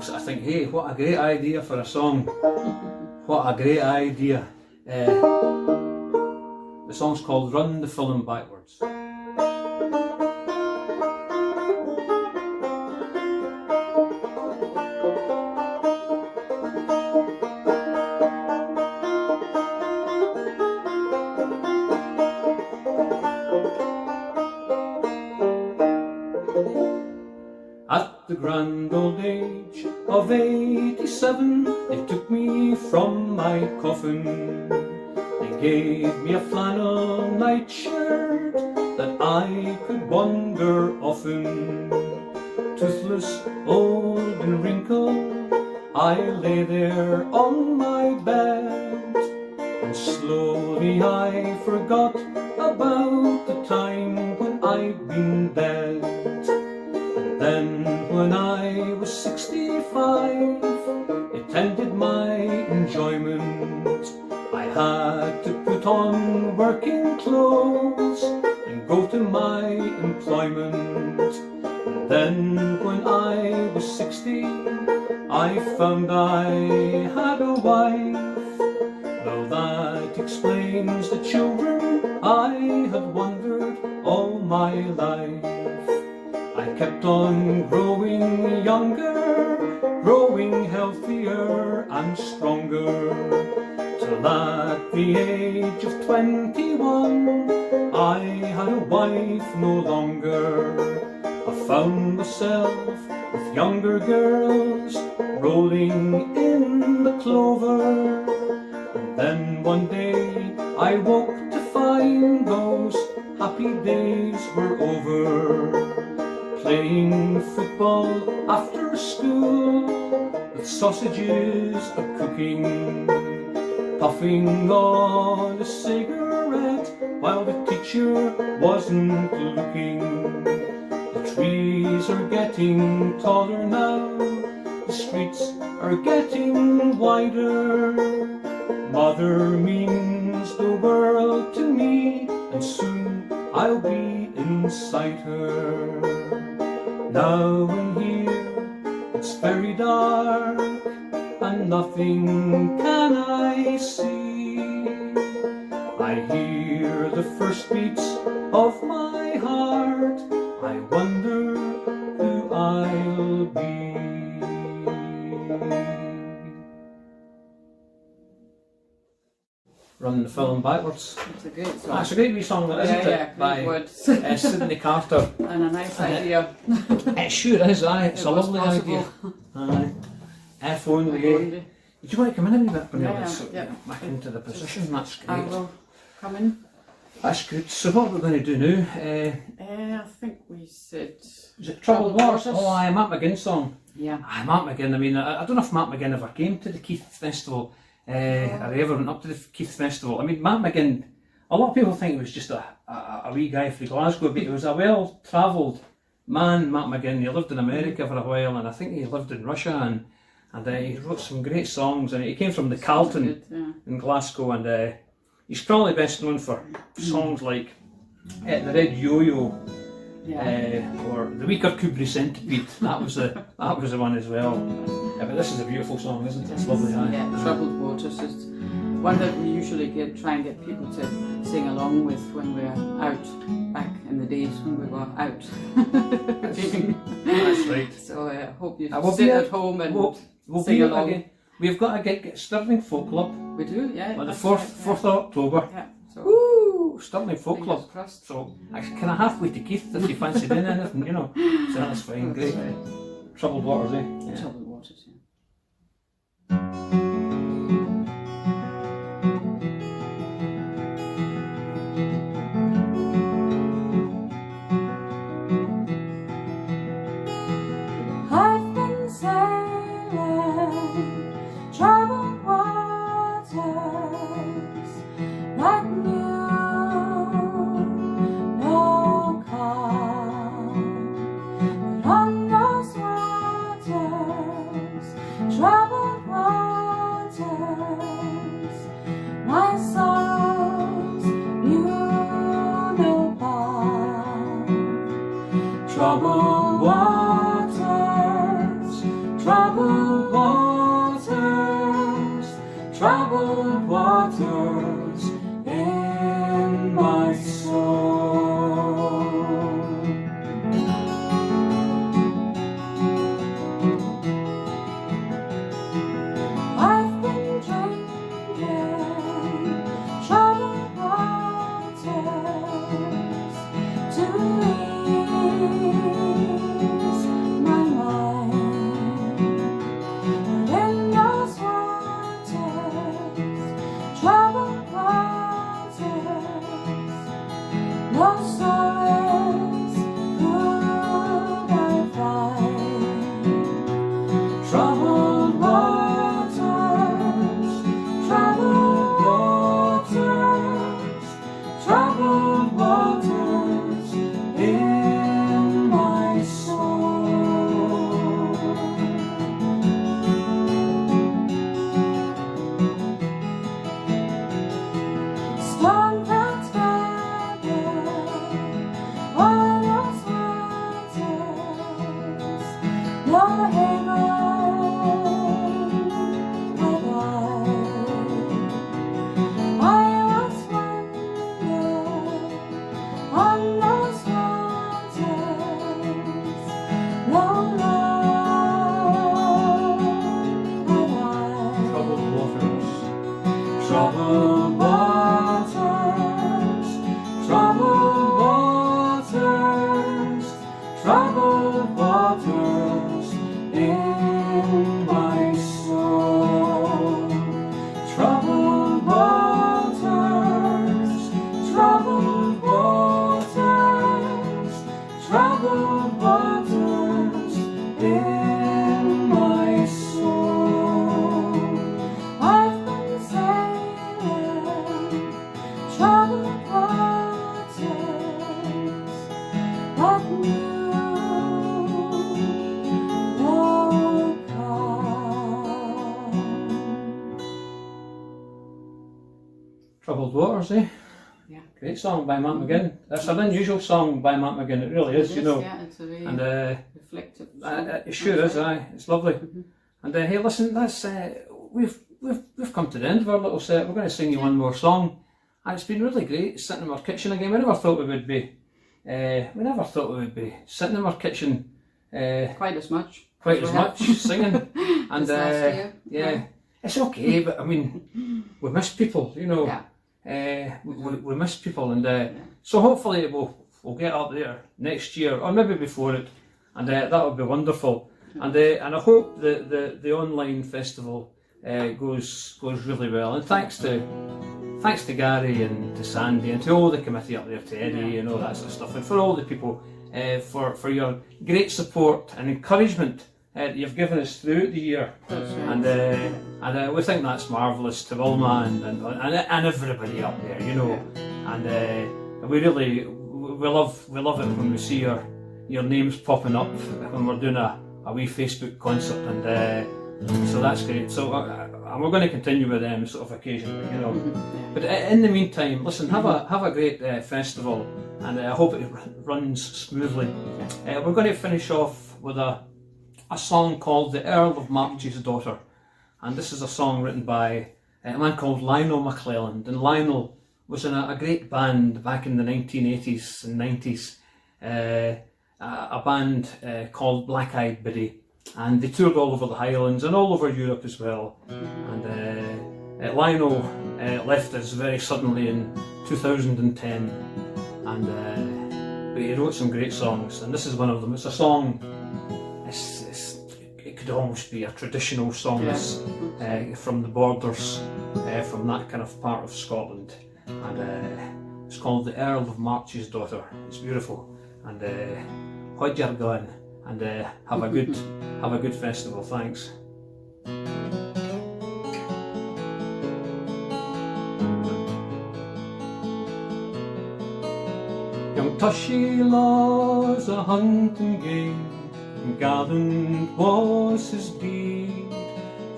S6: will sort of think, hey, what a great idea for a song. What a great idea. The song's called Run the Film Backwards. At the grand old age of 87, they took me from my coffin. They gave me a flannel nightshirt that I could wander often. Toothless, old and wrinkled, I lay there on my bed, and slowly I forgot about the time when I'd been dead. Then when I was 65, it ended my enjoyment. I had to put on working clothes and go to my employment. And then when I was 60, I found I had a wife. Well, that explains the children I had wondered all my life. I kept on growing younger, growing healthier and stronger, till at the age of 21 I had a wife no longer. I found myself with younger girls rolling in the clover, and then one day I woke to find those happy days were over. Playing football after school, with sausages a-cooking, puffing on a cigarette while the teacher wasn't looking. The trees are getting taller now, the streets are getting wider. Mother means the world to me, and soon I'll be inside her. Now in here it's very dark, and nothing can I see. I hear the first beats of my heart, I wonder who I'll be. Run the Film Backwards.
S7: It's a great song.
S6: That's a great wee song, isn't it?
S7: Yeah,
S6: By
S7: words.
S6: Sydney Carter.
S7: And a nice idea.
S6: It sure is, aye. It's a
S7: was
S6: lovely
S7: possible.
S6: idea. Aye. If only.
S7: If only.
S6: Do you want to come in a wee bit when
S7: Yeah,
S6: you're
S7: yeah.
S6: back into the position? That's
S7: I
S6: great.
S7: will come in.
S6: That's good. So what we're going to do now?
S7: I think we said...
S6: Is it Troubled Waters? Oh, aye, Matt McGinn song.
S7: Yeah.
S6: Aye, Matt McGinn. I mean, I don't know if Matt McGinn ever came to the Keith Festival or ever went up to the Keith Festival. I mean, Matt McGinn, a lot of people think he was just a wee guy from Glasgow, but he was a well-travelled man, Matt McGinn. He lived in America for a while, and I think he lived in Russia, and he wrote some great songs. And he came from the Carlton
S7: Good, yeah.
S6: in Glasgow, and he's probably best known for songs like The Red Yo-Yo, or The Weaker Kubri Centipede. That was the one as well. Yeah, but this is a beautiful song, isn't it? It's lovely. Aye.
S7: Yeah, Troubled Waters is one that we usually try and get people to sing along with when we're out, back in the days when we were out.
S6: That's right.
S7: So I hope you
S6: We'll
S7: sit
S6: be
S7: at home and
S6: we'll
S7: sing
S6: be
S7: along.
S6: again. We've got a gig at Stirling Folk Club
S7: We do, yeah.
S6: on the
S7: that's
S6: 4th
S7: right,
S6: of October.
S7: yeah. So,
S6: Woo! Stirling Folk
S7: fingers
S6: Club.
S7: crossed.
S6: So actually kind of halfway to Keith if you fancy doing anything, you know. So that's fine, great.
S7: That's right.
S6: Troubled Waters, eh? Yeah.
S7: Troubled Waters, yeah.
S8: I've been sad
S6: Troubled waters, troubled waters in my soul. I've been drinking troubled waters to ease my mind. But in those waters, troubled waters, no solace could I find. Troubled waters, troubled waters in my soul. Storm clouds gather on those waters, no haven have I was wandering on those waters, no love have I. Troubled waters, troubled waters, troubled waters, troubled waters in my soul. Troubled waters, troubled waters, troubled waters in my soul. I've been sailing troubled waters, but knew no calm. Troubled waters, eh?
S7: Yeah.
S6: Great song by Matt McGinn. That's an unusual song by Matt McGinn, it really is, you know.
S7: Yeah, it's a very
S6: And
S7: reflective song.
S6: it sure is, aye. It's lovely.
S7: Mhm.
S6: And hey, listen, that's we've come to the end of our little set. We're going to sing you one more song, and it's been really great sitting in our kitchen again. We never thought we would be. Sitting in our kitchen
S7: Quite as much.
S6: quite
S7: as
S6: as
S7: we have.
S6: much singing, and
S7: This last year.
S6: yeah, it's okay. But I mean, we miss people, you know.
S7: Yeah.
S6: We miss people, and so hopefully we'll get up there next year or maybe before it, and that would be wonderful. And I hope the online festival goes really well. And thanks to Gary and to Sandy and to all the committee up there, to Eddie and all that sort of stuff, and for all the people for your great support and encouragement that you've given us throughout the year.
S7: That's right.
S6: And we think that's marvellous, to Wilma and everybody up there, you know. And we love it when we see your names popping up when we're doing a wee Facebook concert, and so that's great. So and we're going to continue with them sort of occasionally, you know.
S7: Yeah.
S6: But in the meantime, listen, have a great festival, and I hope it runs smoothly. We're going to finish off with a song called "The Earl of March's Daughter," and this is a song written by a man called Lionel McClelland. And Lionel was in a great band back in the 1980s and 90s, a band called Black Eyed Biddy, and they toured all over the Highlands and all over Europe as well. And Lionel left us very suddenly in 2010, and but he wrote some great songs, and this is one of them. It's a song. It could almost be a traditional song from the borders, from that kind of part of Scotland, and it's called "The Earl of March's Daughter." It's beautiful, and hold your gun, and have a good festival. Thanks. Young Tushy laws a hunting game, and gallant was his deed,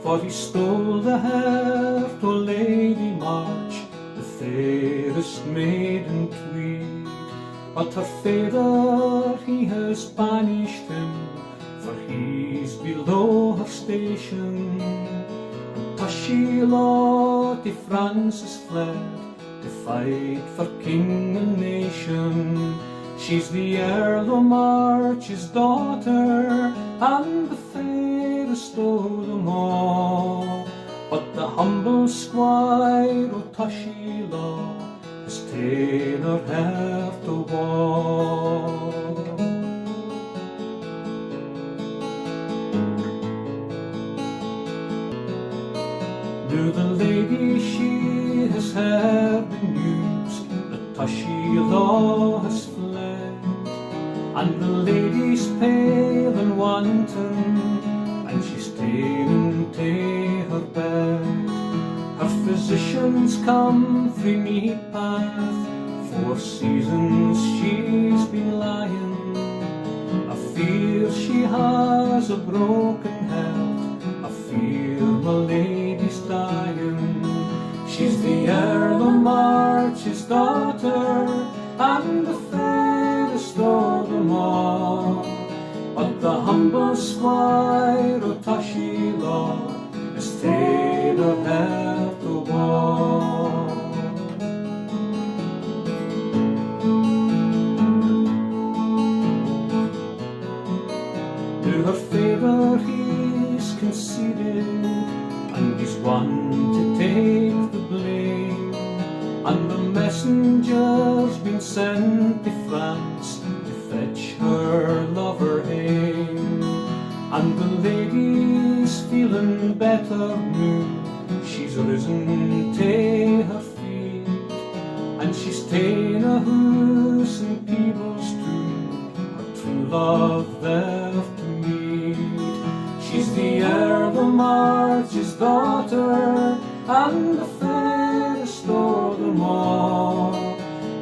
S6: for he stole the heart o' Lady March, the fairest maid in Tweed. But her father he has banished him for he's below her station. And Tushy Lottie Francis fled to fight for king and nation. She's the Earl o' March's daughter, and the fairest o' them all. But the humble squire o' Tushy Law has ta'en her heart to war. Now the lady, she has heard the news that Tushy Law has fled, and the lady's pale and wanton, and she's ta'en to her bed. Her physicians come frae Meatpath, 4 seasons she's been lying. I fear she has a broken heart, I fear my lady's dying. She's the Earl o' March's daughter, and the fairest o' them all. But the humble squire o' Tushy Law has ta'en her heart to war. To her favour he's conceded, and he's one to take the blame. And the messenger's been sent to France to fetch her lover hame. And the lady's feeling better now, she's risen to her feet, and she's ta'en a house in Peebles too, her true love there to meet. She's the Earl o' March's daughter, and the fairest o' them all.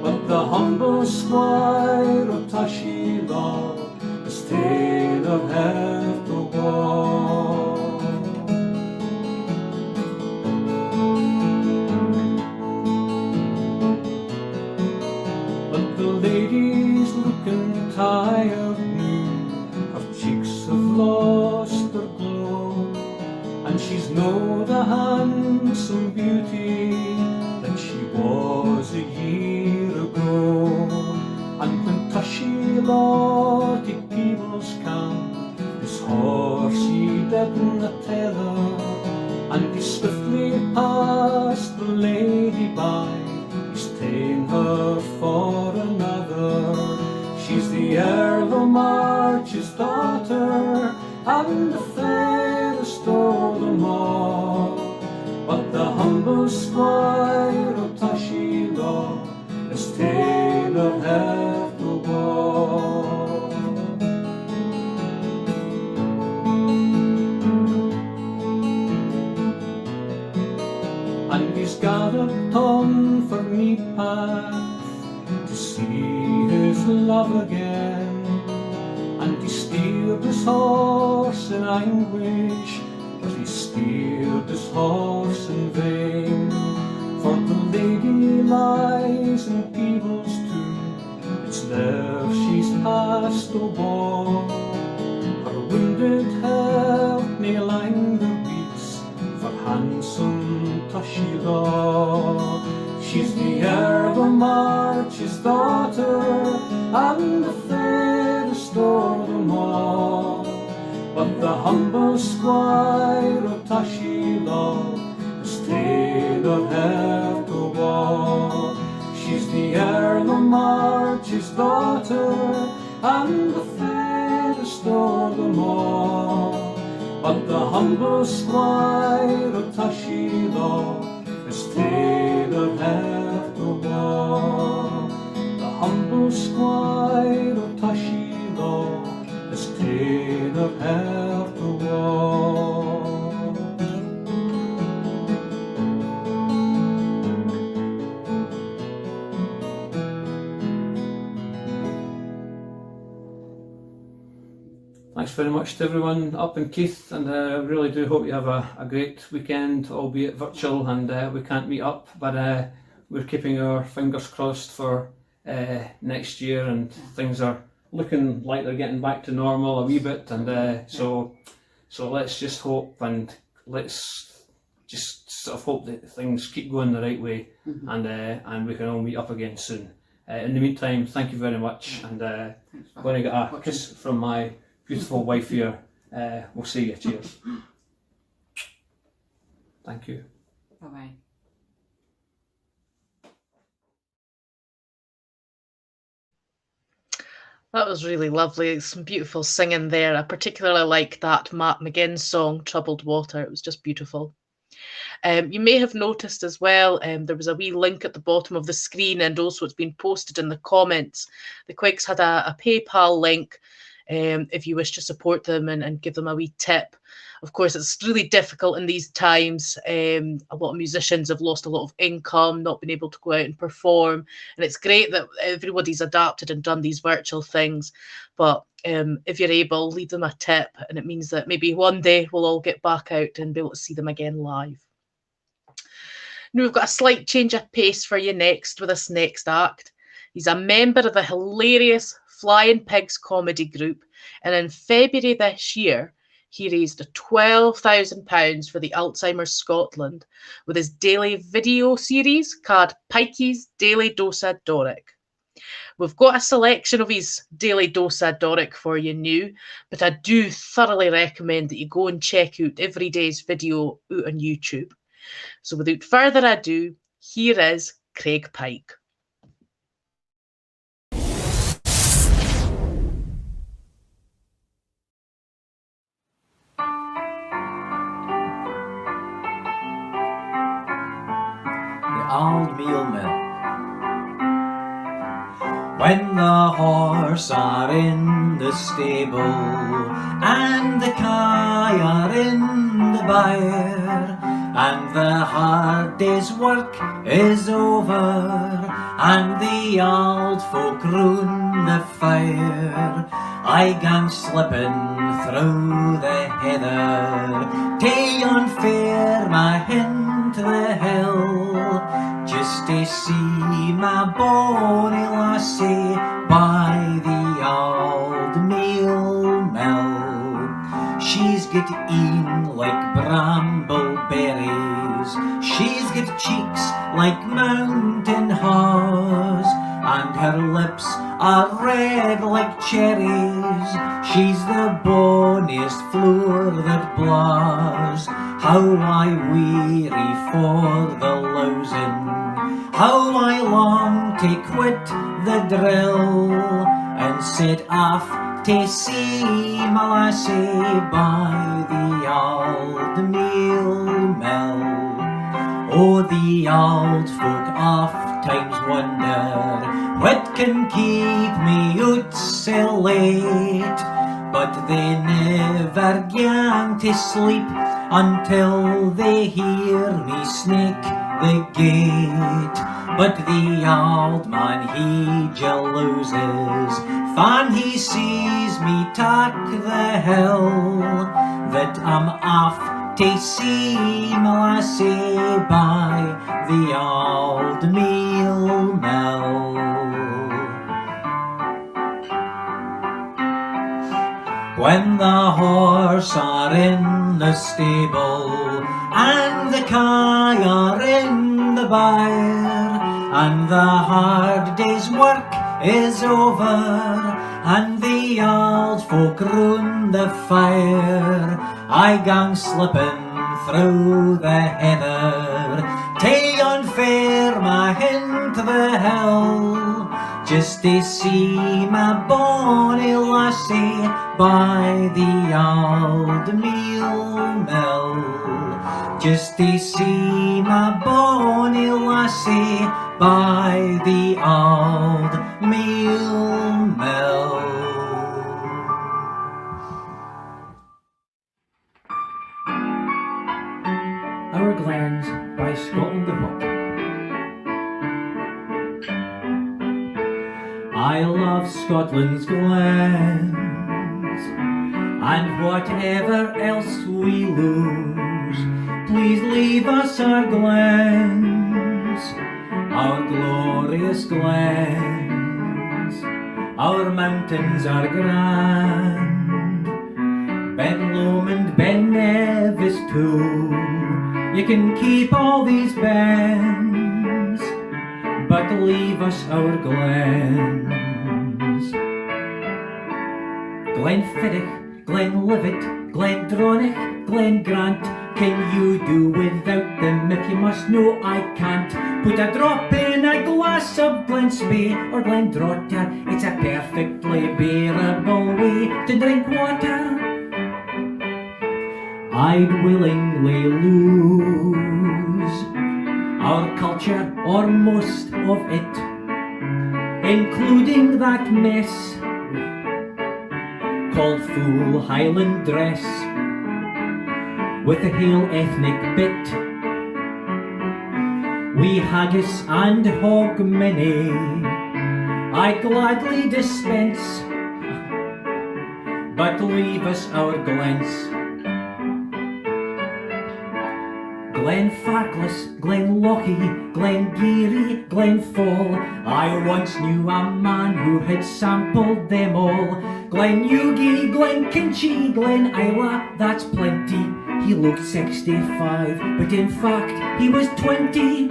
S6: But the humble squire o' Tushy Law has ta'en her heart to war. But the lady's looking tired now, her cheeks have lost their glow, and she's no the handsome beauty that she was a year ago. And when Tushy Law to Peebles cam, his horse he didna tether, and he swiftly passed the lady by, he's ta'en her for another. She's the Earl o' March's daughter, and the fairest o' them all. But the humble squire o' Tushy Law has ta'en her heart to war. And he's gathered on for Meatpath to see his love again, and he steered his horse in anguish, but he steered his horse in vain. For the lady lies in Peebles too, it's there she's passed the war. Her wounded heart nae longer beats for handsome Tushy Law. She's the Earl o' March's daughter, and the fairest o' them all. But the humble squire o' Tushy Law has ta'en her heart to war. She's the Earl o' March's daughter, and the fairest o' them all. But the humble squire o' Tushy Law has ta'en her heart to war. The humble squire o' Tushy Law has ta'en her heart to war. Thanks very much to everyone up in Keith, and I really do hope you have a great weekend, albeit virtual, and we can't meet up, but we're keeping our fingers crossed for next year, and things are looking like they're getting back to normal a wee bit, and so let's just hope, and let's just sort of hope that things keep going the right way, and we can all meet up again soon. In the meantime, thank you very much, and I'm going to get a kiss from my beautiful wife here. We'll see you. Cheers. Thank you.
S7: Bye-bye.
S5: That was really lovely. Some beautiful singing there. I particularly like that Matt McGinn song, Troubled Water. It was just beautiful. You may have noticed as well, there was a wee link at the bottom of the screen, and also it's been posted in the comments. The Quigs had a PayPal link if you wish to support them and give them a wee tip. Of course, it's really difficult in these times. A lot of musicians have lost a lot of income, not been able to go out and perform. And it's great that everybody's adapted and done these virtual things. But if you're able, leave them a tip. And it means that maybe one day we'll all get back out and be able to see them again live. Now we've got a slight change of pace for you next with this next act. He's a member of the hilarious Flying Pigs comedy group. And in February this year, he raised £12,000 for the Alzheimer's Scotland with his daily video series called Pike's Daily Dose of Doric. We've got a selection of his Daily Dose of Doric for you now, but I do thoroughly recommend that you go and check out every day's video out on YouTube. So without further ado, here is Craig Pike.
S8: Old meal mill. When the horse are in the stable and the kye are in the byre, and the hard day's work is over, and the old folk round the fire, I gang slipping through the heather, tae unfair my hen to the hill, just to see my bonny lassie by the old meal mill. She's got een like brambleberries, she's got cheeks like mountain haws, and her lips are red like cherries. She's the bonniest floor that blaws. How I weary for the losing, how I long to quit the drill and set off to see my lassie by the old meal mill. Oh, the old folk oft times wonder what can keep me out so late, but they never gang to sleep until they hear me sneak the gate. But the old man he jalouses, fan he sees me tack the hill, that I'm off to see my lassie by the old meal mill. When the horse are in the stable and the kye are in the byre, and the hard day's work is over, and the old folk round the fire, I gang slipping through the heather, tae unfair my hen to the hill, just to see my bonny lassie by the old meal mill, just to see my bonny lassie by the old meal mill.
S9: Our Glens by Scotland the Book. I love Scotland's glens, and whatever else we lose, please leave us our glens, our glorious glens,
S8: our mountains are grand. Ben Lomond, Ben Nevis too. You can keep all these bens, but leave us our glens. Glenfiddich, Glenlivet, Glendronach, Glengrant. Can you do without them? If you must know I can't. Put a drop in a glass of Glenspey or Glendrotter. It's a perfectly bearable way to drink water. I'd willingly lose our culture or most of it, including that mess called full Highland dress with the Hale ethnic bit. We haggis and hogmanay I gladly dispense, but leave us our glens. Glenfarclas, Glenlochy, Glengeary, Glenfall. I once knew a man who had sampled them all. Glenugie, Glenkinchie, Glen Isla, that's plenty. He looked 65, but in fact he was 20.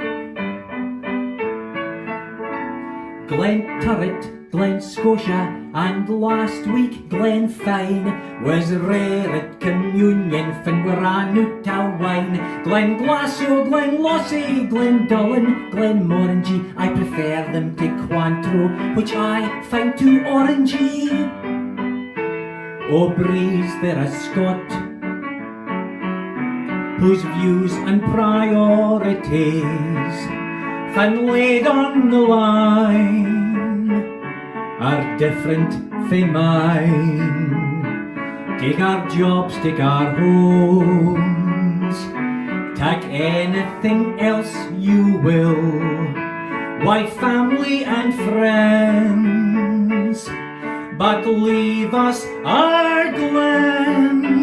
S8: Glenturret, Glen Scotia, and last week Glenfine was rare at communion fin we ran out of wine. Glen Glasgow, Glen Lossy, Glen Dullen, Glen Morangy, I prefer them to Cointreau, which I find too orangey. O'Breeze, they're a Scot, whose views and priorities, fin laid on the line, are different from mine. Take our jobs, take our homes, take anything else you will. Why, family and friends, but leave us our glens.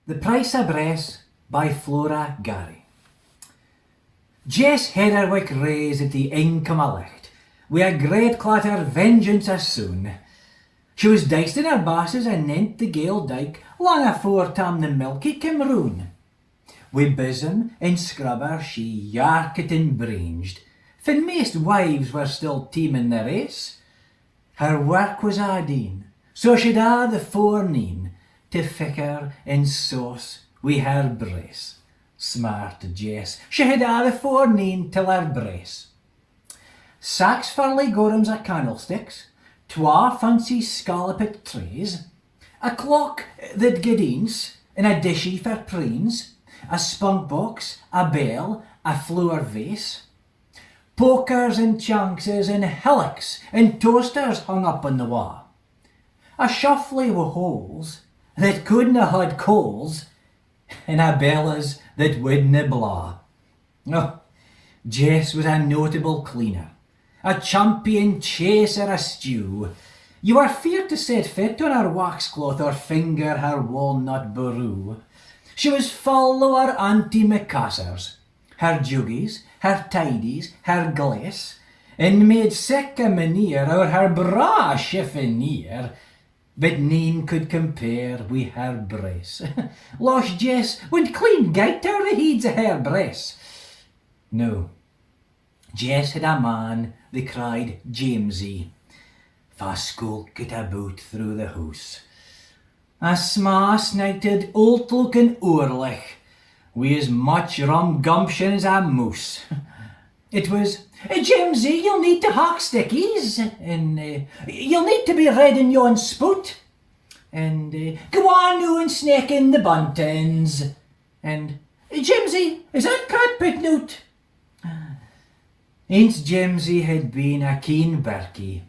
S8: The Price of Bress by Flora Gary. Jess Herwick raised at the income of licht, wi' a great clatter vengeance as soon. She was diced in her basses and nent the Gale Dyke long afore Tam the Milky came roon. Wi' bosom and scrubber she yarkit and branged, fin maist wives were still teaming the race. Her work was ardeen, so she'd a the forenoon to ficker and sauce wi' her brace. Smart Jess, she had a the forenoon till her brace. Sacks for legorums at candlesticks, twa fancy scalloped trays, a clock that gedines, and a dishy for preens, a spunk box, a bell, a flower vase, pokers and chankses and hillocks and toasters hung up on the wall, a shuffley wi' holes that couldna had coals, and a bellas that wouldna blaw. Oh, Jess was a notable cleaner, a champion chaser of stew. You were feared to set foot on her waxcloth or finger her walnut baroo. She was full o' her anti-macassars, her juggies, her tidies, her glace, and made sic a maneer o'er her bra chiffonier, but none could compare wi' her brace. Losh Jess would clean gait out the heads of her brace. No, Jess had a man they cried Jamesy, fa skulked about through the house. A sma-snighted, old-looking oorlich, wi' as much rum gumption as a moose. It was, Jamesy, you'll need to hock stickies, and you'll need to be red in yon spout, and go on now and snake in the buntings, and Jamesy, is that cat pit noot? Ain't Jamesy had been a keen birkie,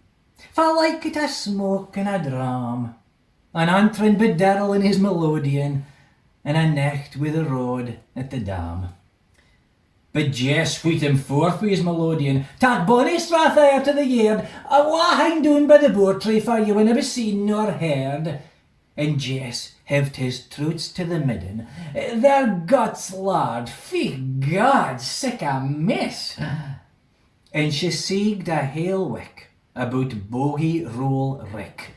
S8: fa like it a smoke and a dram, an antrin bederl in his melodeon, and a necht with a road at the dam. But Jess wheat him forth with his melodeon, tak bonny Strathire to the yard, a wahing doon by the boar tree for you winna be seen nor heard. And Jess heved his troots to the midden, their guts lard, fie God, sick a mess. and she seeged a hale wick about Bogie Roll Rick.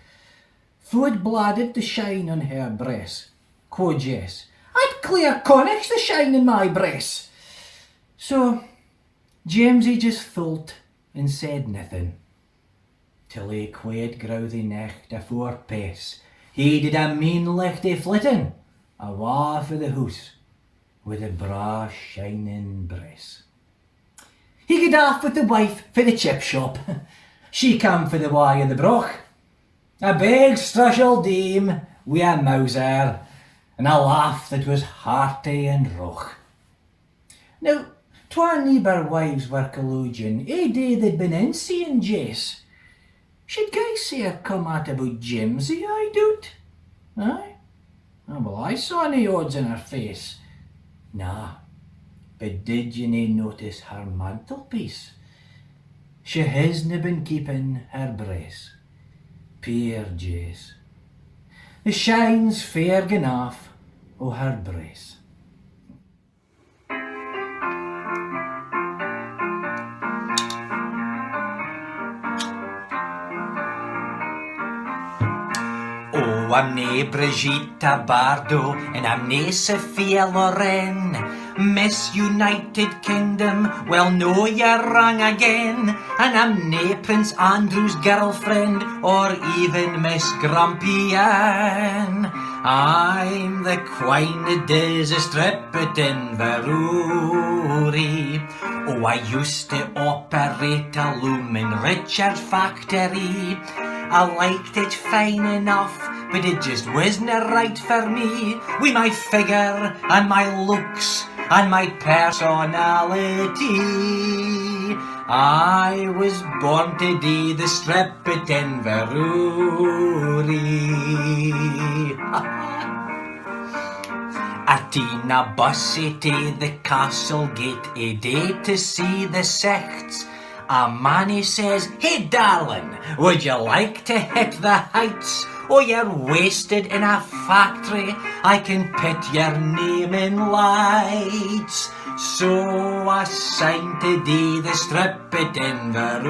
S8: Food bladded the shine on her breast. Quo Jess, I'd clear conics the shine in my breast. So Jamesy just thought and said nothing, till he quaid grouthy necht afore pace. He did a mean lichty flitting awa for the hoose with a bra shining breast. He got off with the wife for the chip shop. She come for the wye and the broch. A big strushel dame wi' a mouser, and a laugh that was hearty and roch. Now, 'twar neighbour wives were collusion, ae day they'd been in seeing Jace. Should Guy see her come at about Jimsy, I doubt? Aye? Oh, well, I saw nae odds in her face. Nah, but did ye nae notice her mantelpiece? She hasna been keeping her brace. Peer Jace. The shine's fair gone off o' her brace. Oh, I'm nae Brigitte Bardot, and I'm nae Sophia Loren. Miss United Kingdom, well, no, you're wrong again. And I'm nae Prince Andrew's girlfriend, or even Miss Grumpy Ann. I'm the Quine that does a strip it in Veroory. Oh, I used to operate a loom in Richard's factory. I liked it fine enough, but it just wasn't right for me. With my figure and my looks and my personality, I was born to do the strip it in Veroory. At in a bussy to the castle gate a day to see the sights. A manny says, "Hey darling, would you like to hit the heights? Oh, you're wasted in a factory, I can put your name in lights." So I signed to do the strip it in Veroory.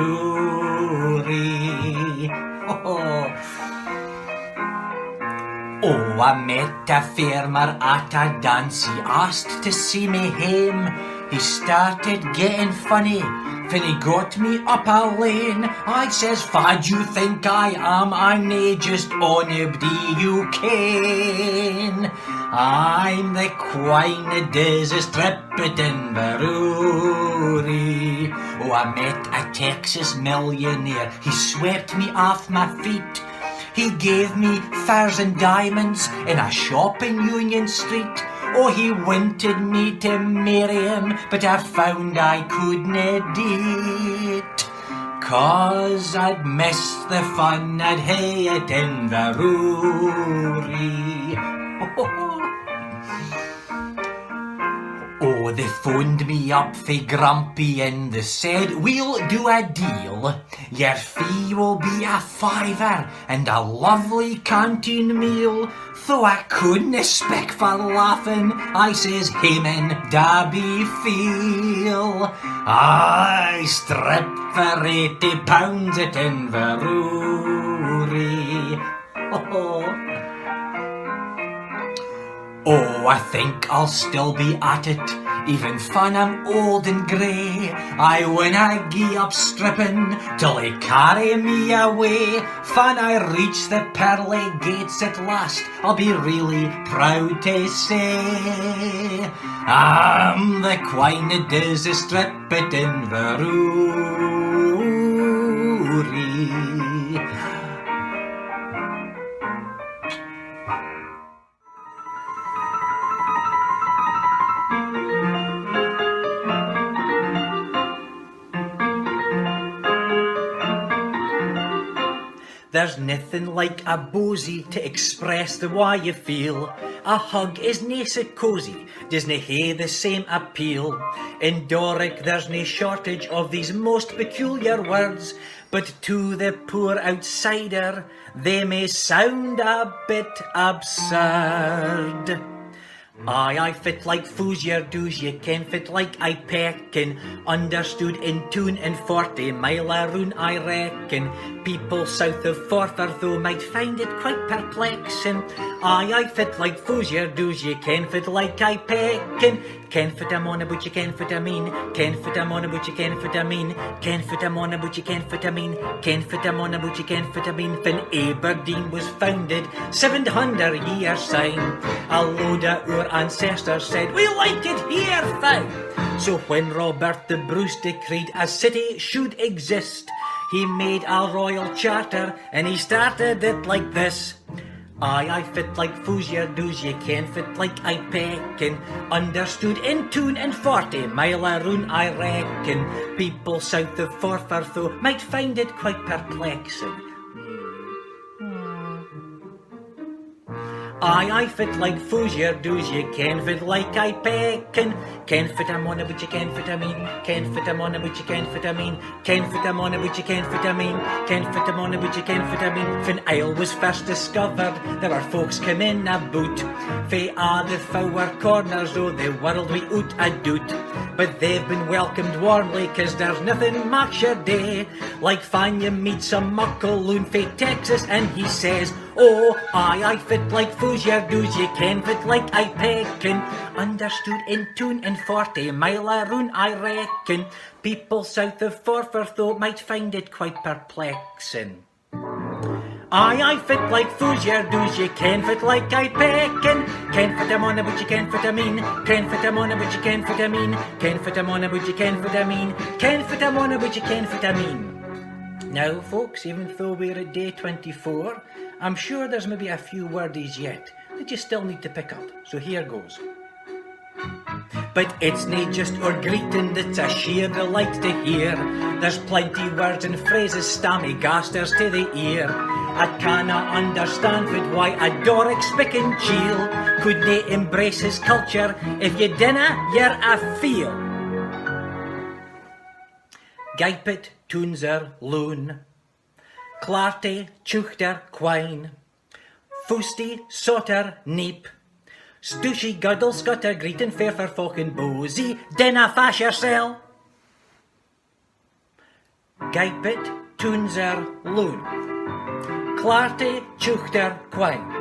S8: Oh, I met a farmer at a dance, he asked to see me hame. He started getting funny, when he got me up a lane. I says, "Fa do you think I am? I'm nae just onybody you ken. I'm the Quine that does a strip it in Veroory." Oh, I met a Texas millionaire, he swept me off my feet. He gave me furs and diamonds in a shop in Union Street. Oh, he wanted me to marry him, but I found I couldn't do it, 'cause I'd missed the fun I'd had in Veroory. Oh, they phoned me up fae Grumpy and they said, "We'll do a deal. Your fee will be a £5 and a lovely canteen meal." Though I couldn't speak for laughing, I says, "Heyman, Darby feel. I strip for £80 at Inverurie." Oh, I think I'll still be at it, even when I'm old and grey. I winna gie up stripping till they carry me away. When I reach the pearly gates at last, I'll be really proud to say I'm the Quine that does the strip it in Veroorie. There's nothing like a bosie to express the way you feel. A hug is nae so cosy, doesna hae the same appeal. In Doric there's nae shortage of these most peculiar words, but to the poor outsider they may sound a bit absurd. I fit like fools yer doos, ye ken fit like I peckin, understood in tune and 40 mile around I reckon. People south of Forth though might find it quite perplexing. I fit like fools yer doos, ye ken fit like I peckin. Ken fit I'm on but you ken fit I mean, ken fit I'm on but you ken fit I mean, ken fit I'm on but you ken fit I mean, ken fit I'm on but you ken fit I mean. Fin Aberdeen was founded 700 years syne, a load of our ancestors said we like it here fine. So when Robert the Bruce decreed a city should exist, he made a royal charter and he started it like this. I fit like fools yer doos, ye ken fit like I peckin, understood in tune and 40 mile around I reckon. People south of Forth though might find it quite perplexing. I fit like fools yer doos, ye ken fit like I peckin. Ken fit I'm on but you ken fit I mean, ken fit I'm on but you ken fit I mean, ken fit I'm on but you ken fit I mean, ken fit I'm on but you ken fit I mean. Fin Isle was first discovered, there were folks come in a boot, fae a the four corners o' the world we oot a doot. But they've been welcomed warmly, cause there's nothing much a day like fan you meet some muckaloon fae Texas and he says, oh, I fit like fools yer doos, ye ken fit like I peckin, understood in tune and 40 mile around I reckon. People south of Forth though might find it quite perplexing. I fit like fools yer doos, ye ken fit like I peckin, ken fit I'm on but you ken fit I mean, ken fit I'm on but you ken fit I mean, ken fit I'm on but you ken fit I mean, ken fit I'm on but you ken fit I mean. Now folks, even though we're at day 24, I'm sure there's maybe a few wordies yet that you still need to pick up, so here goes. But it's nae just our greeting that's a sheer delight to hear. There's plenty words and phrases stammy gasters to the ear. I canna understand but why a Doric spickin' chiel could nae embrace his culture. If you dinna, you're a feel. Gaipit, Toonzer, Loon, Clarty, Chuchter, Quine, Foosty, Sotter, Neep, Stooshy, Guddle, Scutter, Greetin, Fair for Fokin, Boozy, Dinna, Fash yoursel. Gaipit, Toonzer, Loon, Clarty, Chuchter, Quine,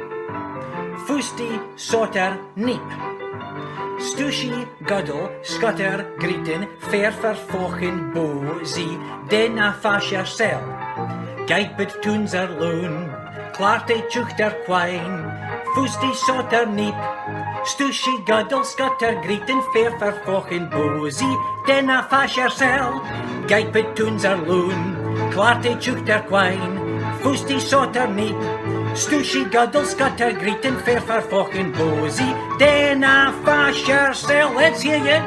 S8: Foosty, Sotter, Neep, Stooshy, Guddle, Scutter, Greetin, Fair for Fokin, Boozy, Dinna, Fash yoursel. Gaipit, Toonzer, Loon, Clarty, Chuchter, Quine, Foosty, Sotter, Neep, Stooshy, Guddle, Scutter, Greetin, Fair for Fokin, Boozy, Dinna, Fash yoursel. Gaipit, Toonzer, Loon, Clarty, Chuchter, Quine, Foosty, Sotter, Neep, Stooshy, Guddle, Scutter, Greetin, Fair for Fokin, Boozy, Dinna, Fash yoursel. Let's hear you.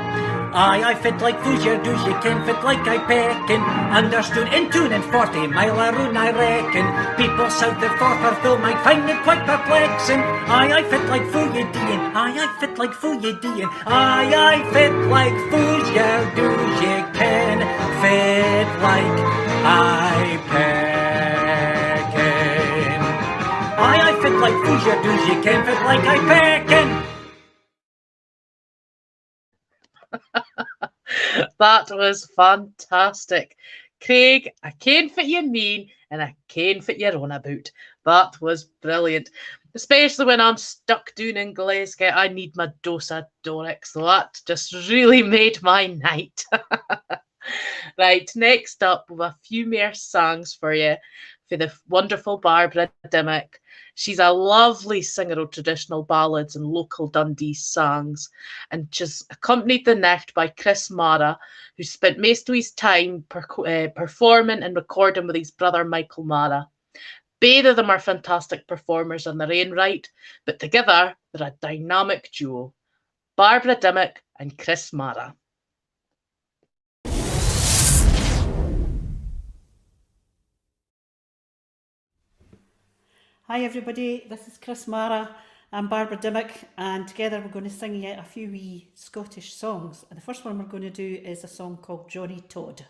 S8: I fit like fools yer doos, ye ken fit like I peckin, understood in tune and 40 mile around I reckon. People south of Forth though might find it quite perplexing. I fit like fool ye deein, I fit like fool ye deein, I fit like fools yer doos, ye ken fit like I peckin. I fit like fools yer doos, ye ken fit like I peckin.
S5: That was fantastic. Craig, I ken fit you mean and I ken fit you're on about. That was brilliant. Especially when I'm stuck down in Glasgow, I need my dose of Doric. So that just really made my night. Right, next up, we have a few more songs for you for the wonderful Barbara Dimmock. She's a lovely singer of traditional ballads and local Dundee songs, and she's accompanied the night by Chris Mara, who spent most of his time performing and recording with his brother Michael Mara. Both of them are fantastic performers in their own right, but together they're a dynamic duo. Barbara Dimmock and Chris Mara.
S10: Hi everybody, this is Chris Mara and Barbara Dimmock, and together we're going to sing you a few wee Scottish songs. And the first one we're going to do is a song called Johnny Todd.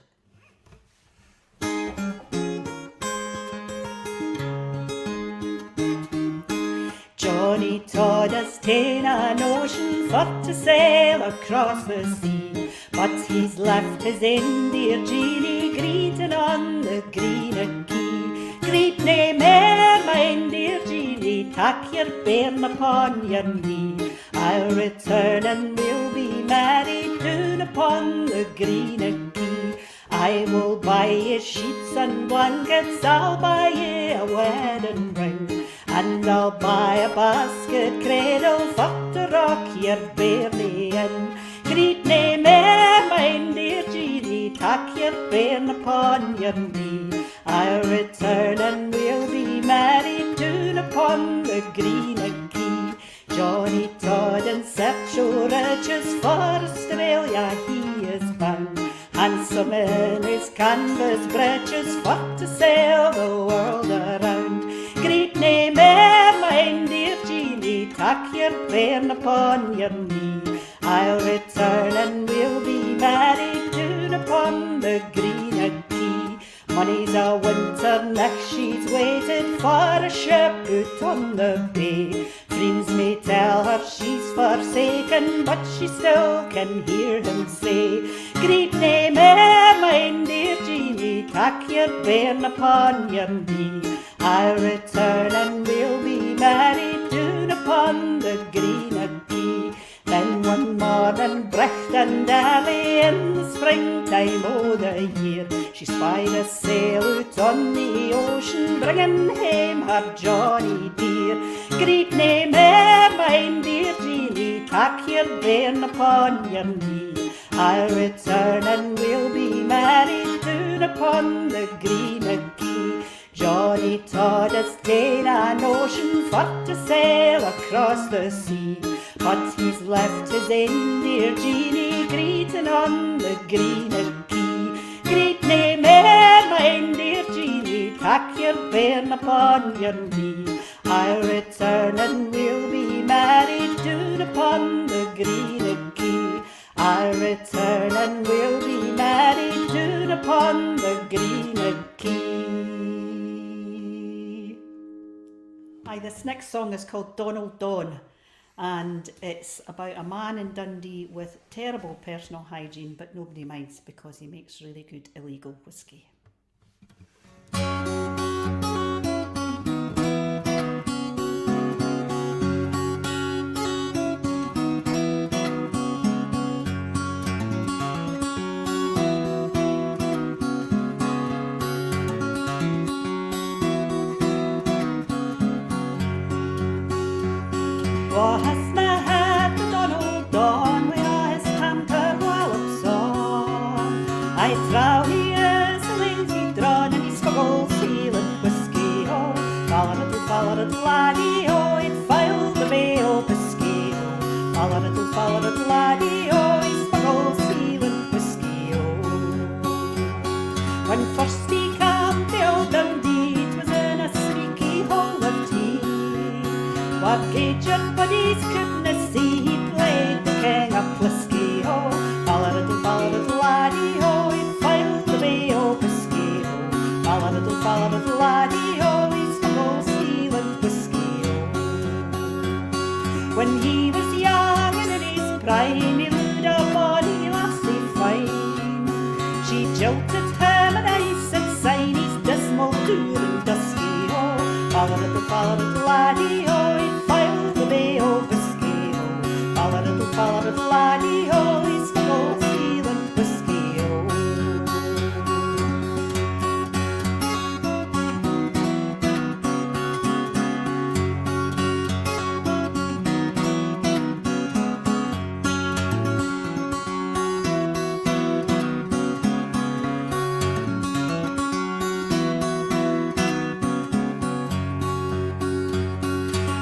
S10: Johnny Todd has ta'en an ocean for to sail across the sea, but he's left his Indian Jeanie greeting on the green quay. Greet nae mair, my Indian Jeanie, tack your bairn upon your knee. I'll return and we'll be married down upon the green quay. I will buy ye sheets and blankets, I'll buy ye a wedding ring, and I'll buy a basket cradle for to rock your bairnie in. Greet nae mair, my dear Jeanie, tack your bairn upon your knee. I'll return and we'll be married down upon the green quay. Johnny Todd in search o' riches for Australia he is bound, handsome in his canvas breeches for to sail the world around. Greet nae mair, my dear Jeanie, tack your bairn upon your knee. I'll return and we'll be married down upon the green quay. Money's a winter neck, she's waiting for a ship out on the bay. Friends may tell her she's forsaken, but she still can hear him say, greet nae mair, my dear Jeanie, tack your bairn upon your knee. I'll return and we'll be married down upon the green quay. Then one morning, bricht and early in the springtime o' the year, she spied a sail out on the ocean, bringing hame her Johnny dear. Greet nae mair, my dear Jeanie, tack your bairn upon your knee. I'll return and we'll be married down upon the green quay. Johnny Todd has ta'en an ocean for to sail across the sea, but he's left his Indian Jeanie greeting on the green quay. Greet nae mair, my dear Jeanie, tack your bairn upon your knee. I'll return and we'll be married down upon the green quay. I'll return and we'll be married down upon the green quay. Aye, this next song is called Donald Don, and it's about a man in Dundee with terrible personal hygiene, but nobody minds because he makes really good illegal whiskey. What has na heard the Donald Don, where his canter wallops on? I trow he is a lazy drawn, and he smuggles Sealand whiskey, oh. Falleradle, laddie, oh, he'd filed the bail whiskey, oh. Falleradle, laddie, oh, he smuggles Sealand whiskey, oh. When first he came to old Dundee, 'twas in a sneaky hole of tea. What gauge your buddies couldna see, he played the king of whiskey, oh. Falleradle, laddie, oh, he'd filed the bail whiskey, oh. Falleradle, laddie, oh, he smuggled Sealand whiskey, oh. When he was young and in his prime, he wooed a bonny lassie fine. She jilted him and I said, sign his dismal dour and dusky, oh. Falleradle, laddie, oh, he'd filed the bail whiskey, oh. Falleradle, laddie, oh, he smuggled Sealand whiskey, oh.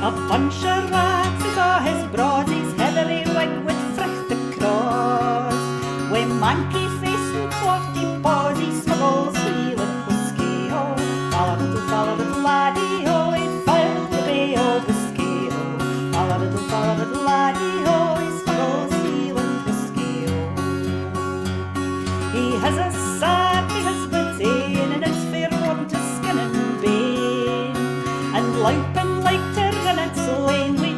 S10: A bunch of rats is a his broad, his heavily wig with fricht across. Wi' manky face and clotty paws, he smuggles Sealand whiskey, oh. Falleradle, laddie, oh, he'd filed the bail whiskey, oh. Falleradle, laddie, oh, he smuggles Sealand whiskey, oh. He has a sappy husband ta'en, and it's fair one to skin and bane, and louping like to run its lane, we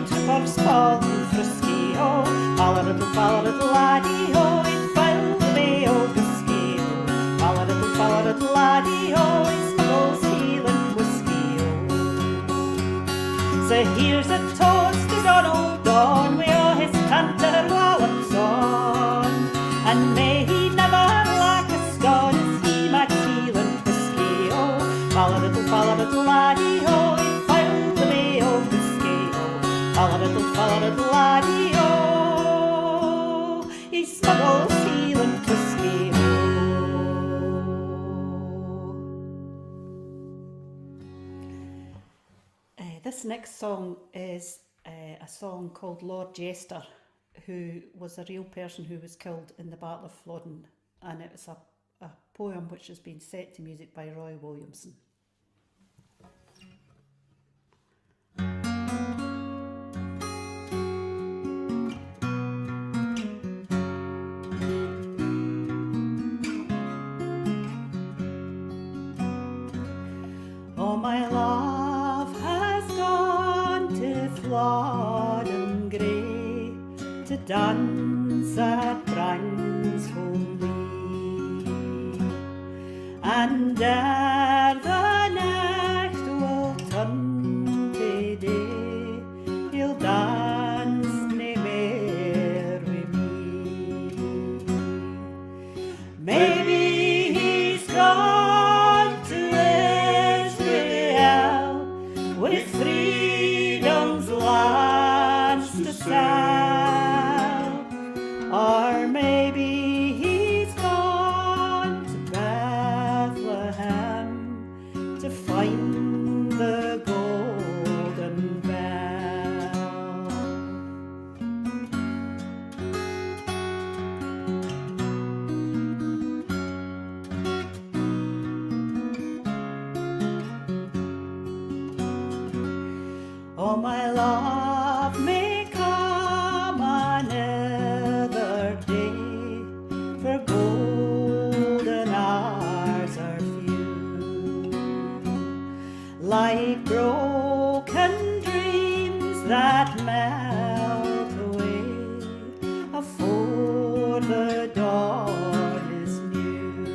S10: This next song is a song called Lord Jester, who was a real person who was killed in the Battle of Flodden, and it was a poem which has been set to music by Roy Williamson. Oh, my love has gone to Flodden grey to dance at Brangsholm Lee, and ere the next will turn to day, he'll dance nae mair wi' me. Maybe he's gone to Israel with freedom's lands to sell, or maybe he's gone to Bethlehem to find the golden bell. Oh, my love may come another day, for golden hours are few, like broken dreams that melt away afore the dawn is new.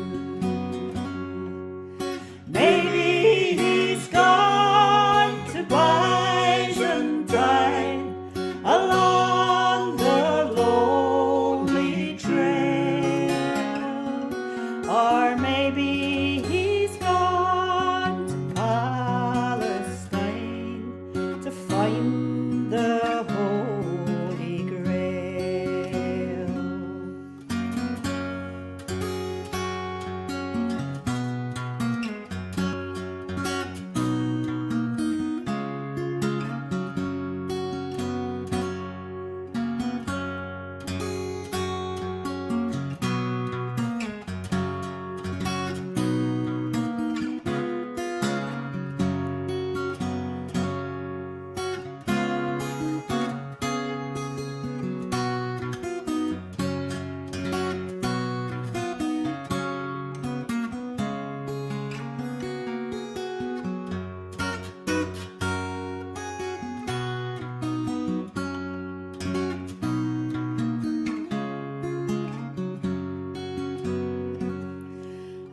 S10: Maybe he's gone to Byzantine along the lonely trail, or maybe he's gone to Palestine to find the Holy Grail.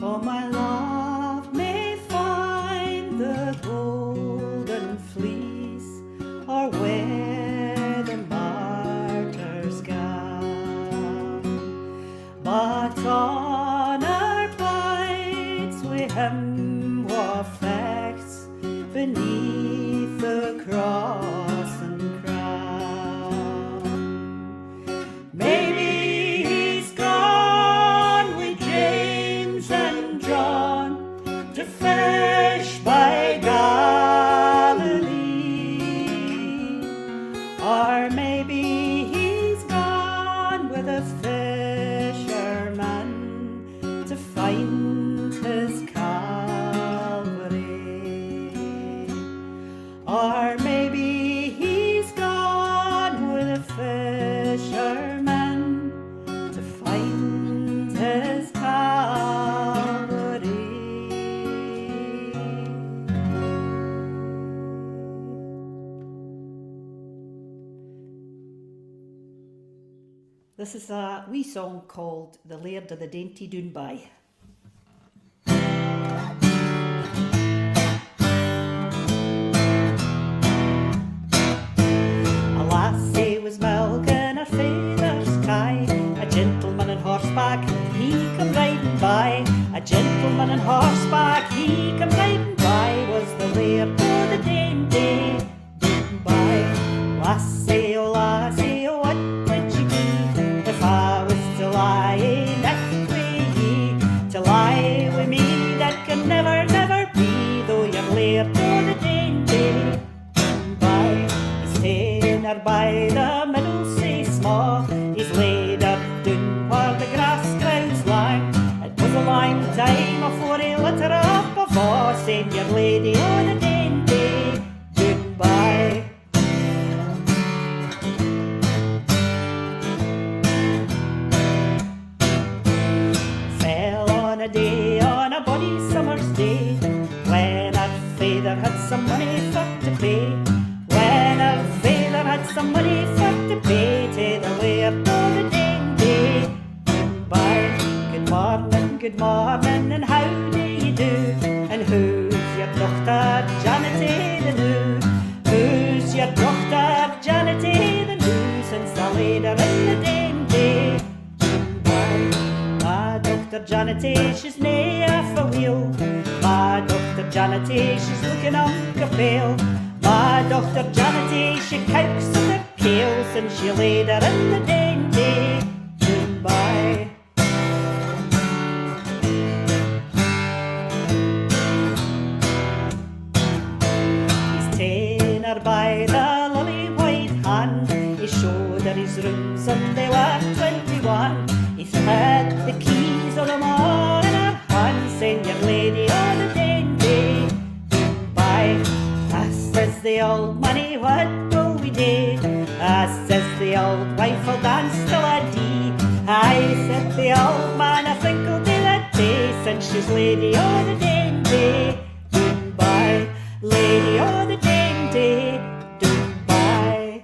S10: Oh, my love may find the golden fleece, or wear the martyr's gown, but honour bides wi' him wha fechts beneath the cross and crown. Maybe he's gone with James and John to fish by Galilee, or maybe he's gone with a fisherman to find his Calvary, or maybe he's gone with a fisherman to find his Calvary. This is a wee song called The Laird of the Dainty Doonby. A lassie was milking her father's kye, a gentleman on horseback, he come riding by. A gentleman on horseback, he come riding by, was the laird of the dainty Doonby. Lassie, oh lassie, oh what would you do if I was to lie next to ye? ma. He's laid her down where the grass grows lang. It was a long time afore he lit her up a va, saying, your lady on a dainty, goodbye. Fell on a day, on a bonny summer's day, when her father had some money for to pay. When her father had some money for to pay to the laird of a dainty, goodbye. Good morning, and how do you do? And who's your dochter, Janity the new? Who's your dochter, Janity the new? Since the laid her in the dainty, goodbye. My dochter Janity, she's nae half a wheel. My dochter Janity, she's looking unco pale. My dochter Janity, she cowks at her kale, since she laid her in the dainty, goodbye. By the lily white hand, he showed her his rooms and they were 21. He's had the keys of them all in her hand, saying, your lady on a dainty, goodbye. Says the old money, what will we do? Says the old wife, will dance till a dee. Said the old man, I think I'll do that day, since she's lady on a dainty, goodbye. Lady on a dainty, goodbye.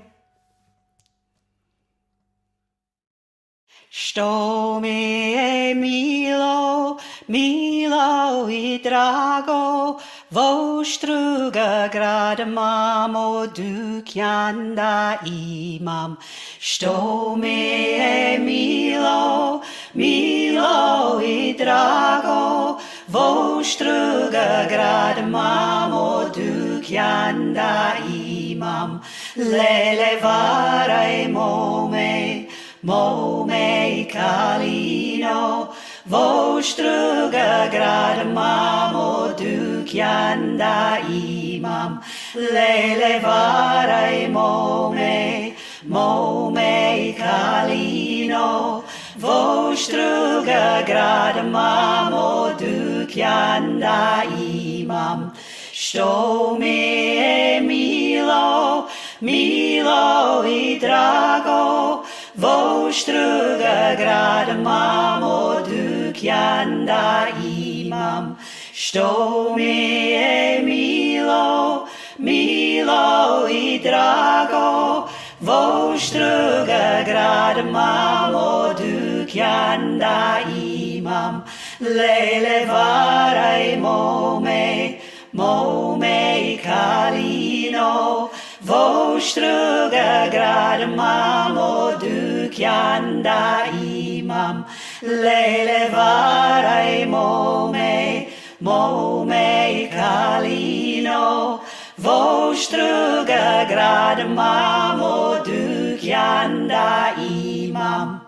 S10: Sto me milo, milo I drago, vostruga grad mamo dukianda imam. Sto me milo, milo I drago, vostruga grad mamo dukianda imam. Lele varai mome, mome kalino, vostruga grad mamo dukianda imam. Lele varai mome, mome kalino, vostruga grad mamo dukianda imam. Sto me milo, milo I drago, vostruga grad mamo dukianda imam. Sto me milo, milo I drago, vostruga grad mamo dukianda imam. Lele varai mome, mome kalino, vostruga grad mamo dukianda imam. Lele varai mome, mome kalino, vostruga grad mamo dukianda imam.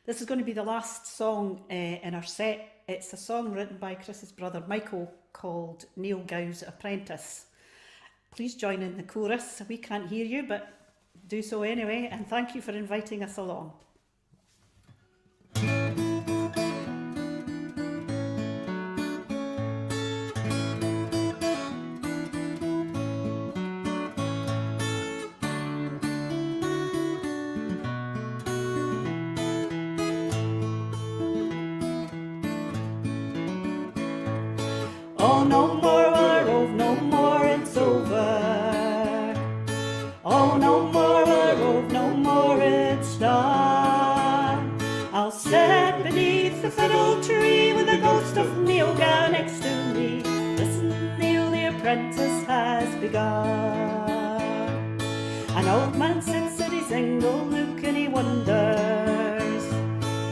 S11: This is going to be the last song in our set. It's a song written by Chris's brother Michael called Neil Gow's Apprentice. Please join in the chorus. We can't hear you, but do so anyway, and thank you for inviting us along.
S10: Oh, no more will I rove, no more, it's over. Oh, no more will I rove, no more, it's done. I'll sit beneath the fiddle tree with the ghost of Neil Gow next to me. Listen, Neil, the apprentice has begun. An old man sits at his ingle nook and he wonders,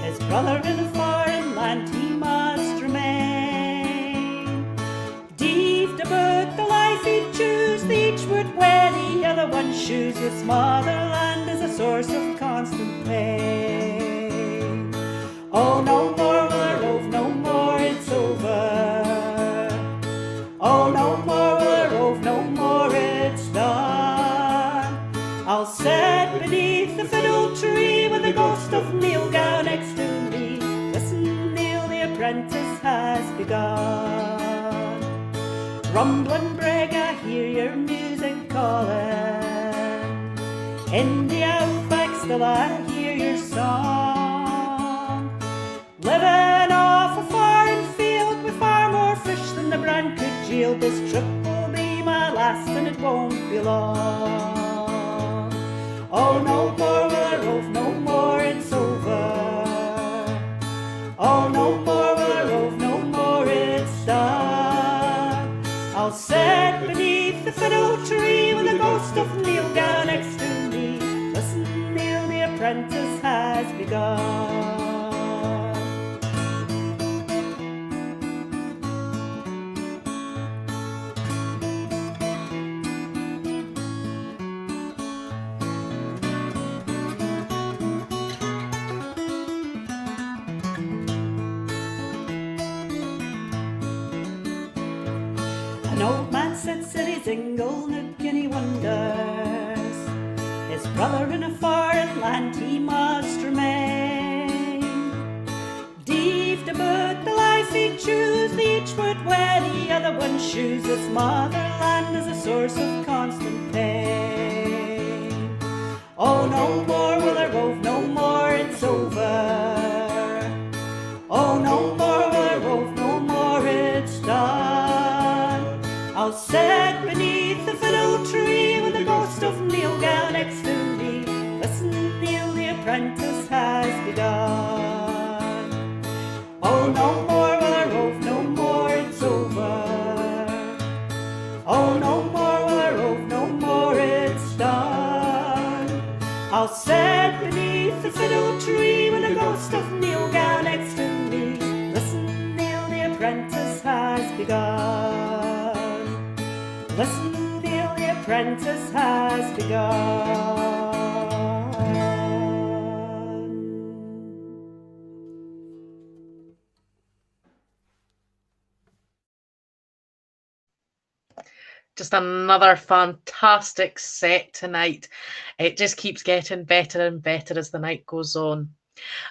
S10: his brother in a foreign land he must remain. About the life he'd choose, each would wear the other one's shoes. This motherland is a source of constant pain. Oh, no more will I rove, no more, it's over. Oh, no more will I rove, no more, it's done. sit beneath the fiddle tree with the ghost of Neil Gow next to me. Listen, Neil, the apprentice has begun. Rumbling brag, I hear your music calling. In the outback still I hear your song. Living off a foreign field with far more fish than the brand could yield. This trip will be my last and it won't be long. Oh, no more will I rove, no more, it's over. Oh, no more will I rove, no more, it's done. I'll sit beneath the fiddle tree with the ghost of Neil Gow next to me. Listen, Neil, the apprentice has begun. An old man sits at his ingle nook and he wonders, his brother in a foreign land he must remain. Deaved about the life he choose, each would wear the other one's shoes. This motherland is a source of constant pain. Oh, no more will I rove, no more, it's over. Oh, no more will I rove, no more, it's done. I'll sit beneath the fiddle tree with the ghost of Neil Gow next to me. Listen, Neil, the apprentice has begun. Oh, no more will I rove, no more, it's over. Oh, no more will I rove, no more, it's done. I'll sit beneath the fiddle tree with the ghost of Neil Gow next to me. Listen, Neil, the apprentice has begun. Listen, Neil, the apprentice has begun.
S5: Just another fantastic set tonight. It just keeps getting better and better as the night goes on.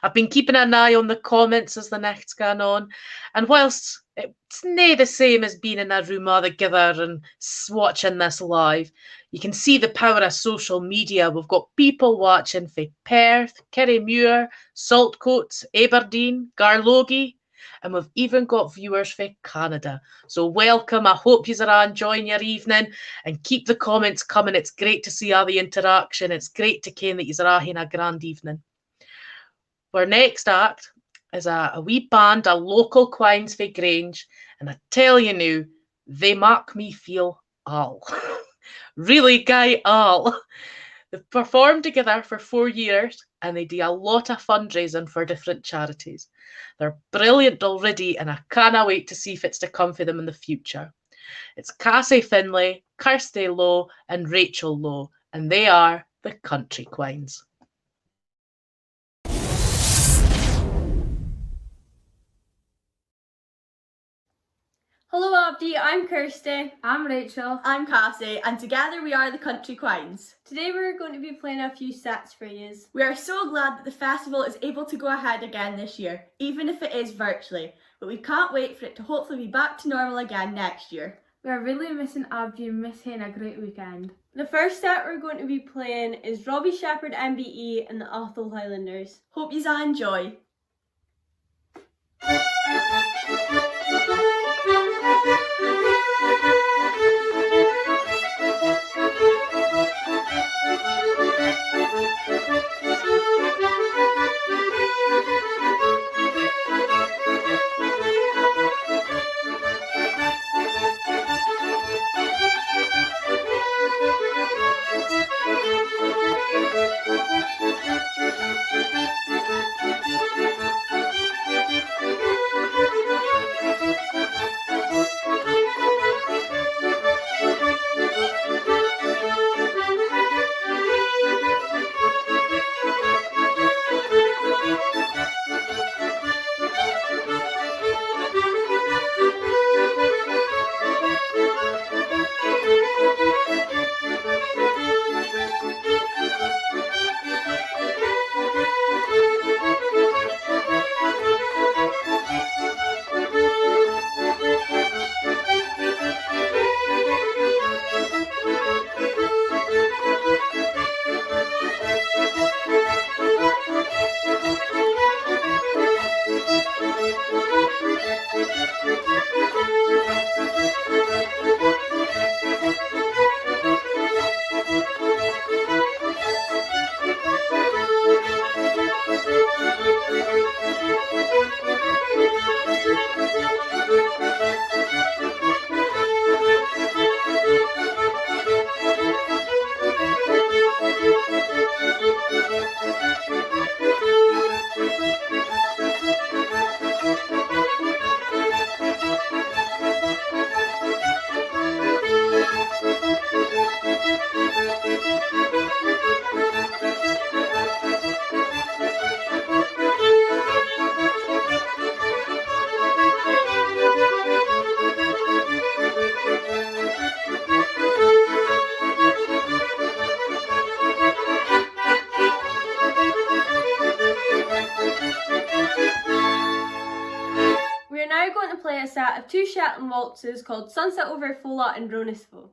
S5: I've been keeping an eye on the comments as the night's gone on, and whilst it's nae the same as being in a room all together and watching this live, you can see the power of social media. We've got people watching from Perth, Kerrymuir, Saltcoats, Aberdeen, Garlogie, and we've even got viewers from Canada. So welcome. I hope you are enjoying your evening, and keep the comments coming. It's great to see all the interaction. It's great to ken that you are having a grand evening. Our next act is a wee band, a local Quines for Grange, and I tell you now, they make me feel all. Really, guy, all. They've performed together for 4 years and they do a lot of fundraising for different charities. They're brilliant already and I cannot wait to see if it's to come for them in the future. It's Cassie Finlay, Kirsty Lowe and Rachel Lowe, and they are the Country Quines.
S12: Hello Abdi, I'm Kirsty. I'm Rachel. I'm Cassie, and together we are the Country Quines. Today we're going to be playing a few sets for you. We are so glad that the festival is able to go ahead again this year, even if it is virtually, but we can't wait for it to hopefully be back to normal again next year.
S13: We are really missing Abdi and missing a great weekend.
S12: The first set we're going to be playing is Robbie Shepherd MBE and the Athol Highlanders. Hope you all enjoy. a set of 2 Shetland waltzes called Sunset over Fola and Ronisfo.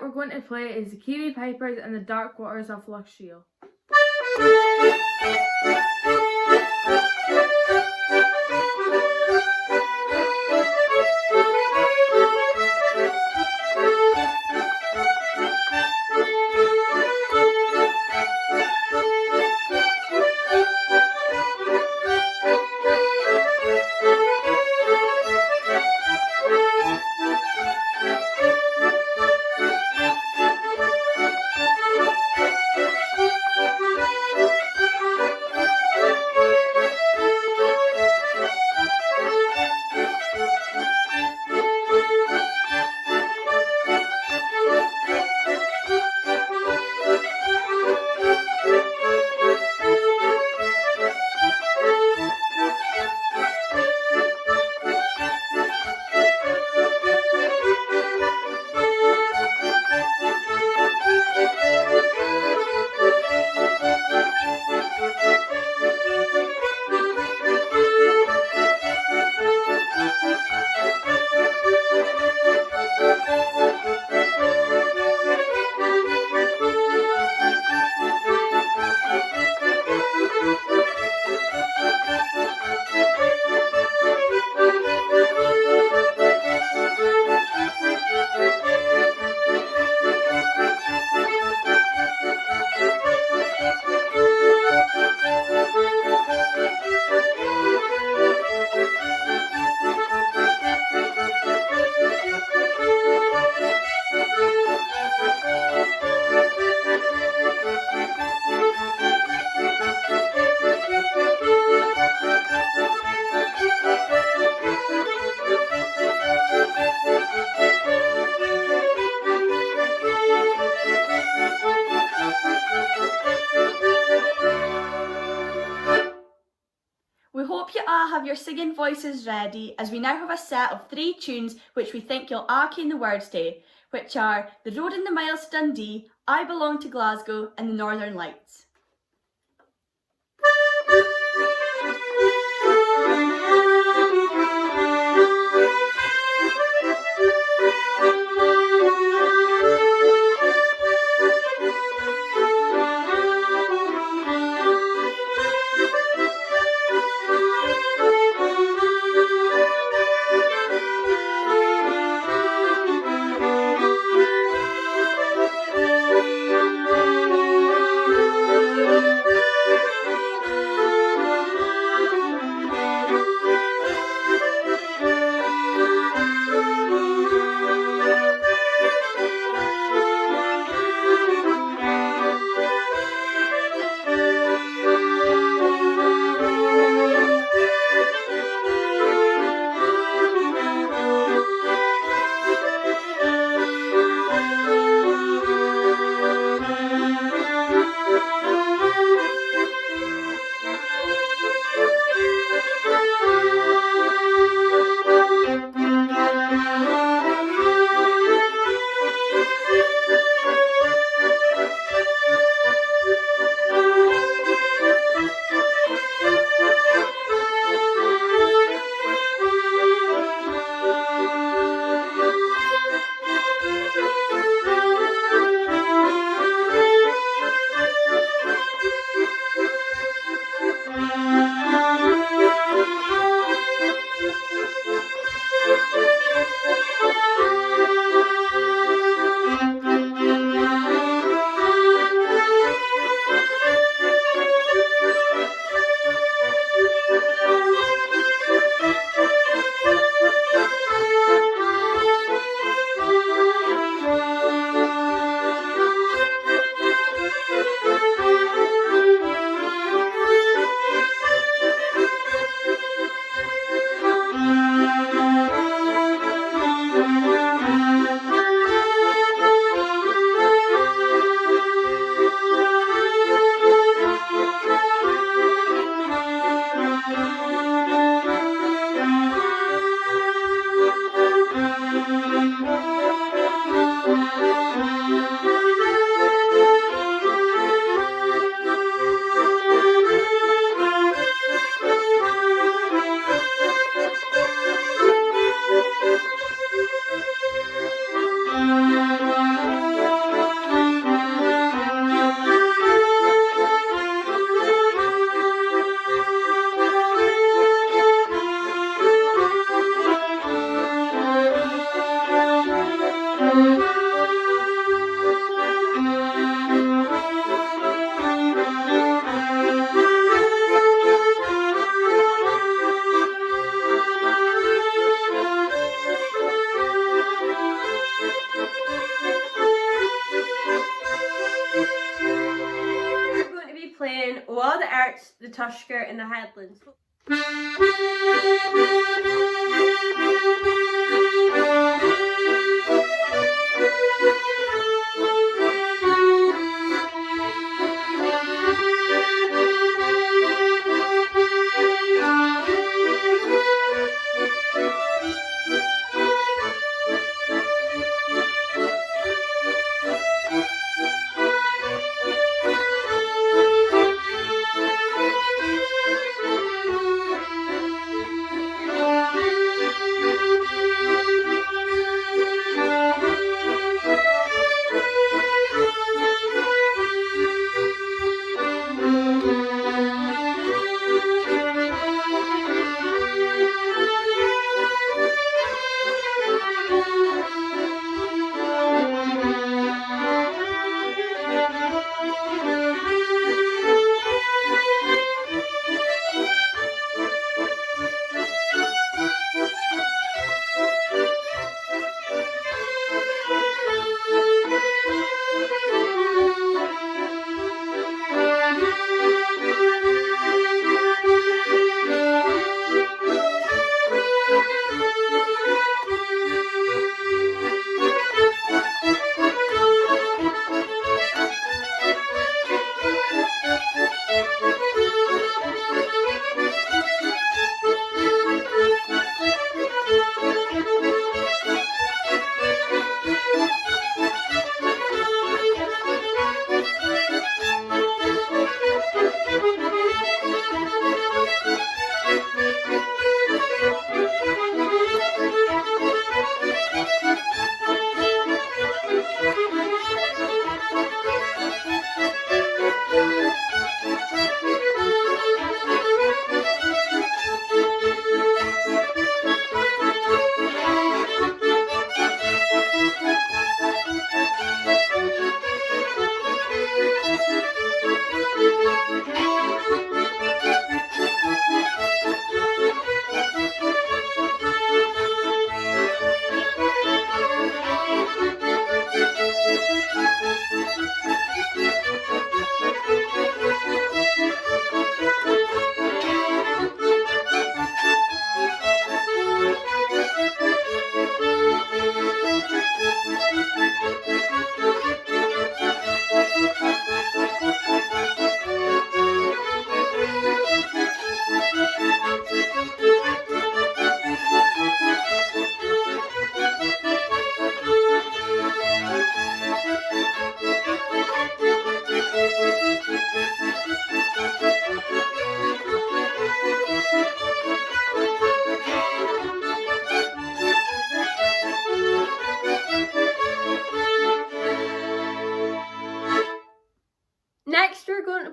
S13: We're going to play is the Kiwi Pipers and the Dark Waters of Loch Shiel.
S12: We hope you all have your singing voices ready, as we now have a set of 3 tunes which we think you'll all ken the words to, which are The Road in the Miles to Dundee, I belong to Glasgow and the Northern Lights. Playing All the Arts, the Tusker and the Headlands.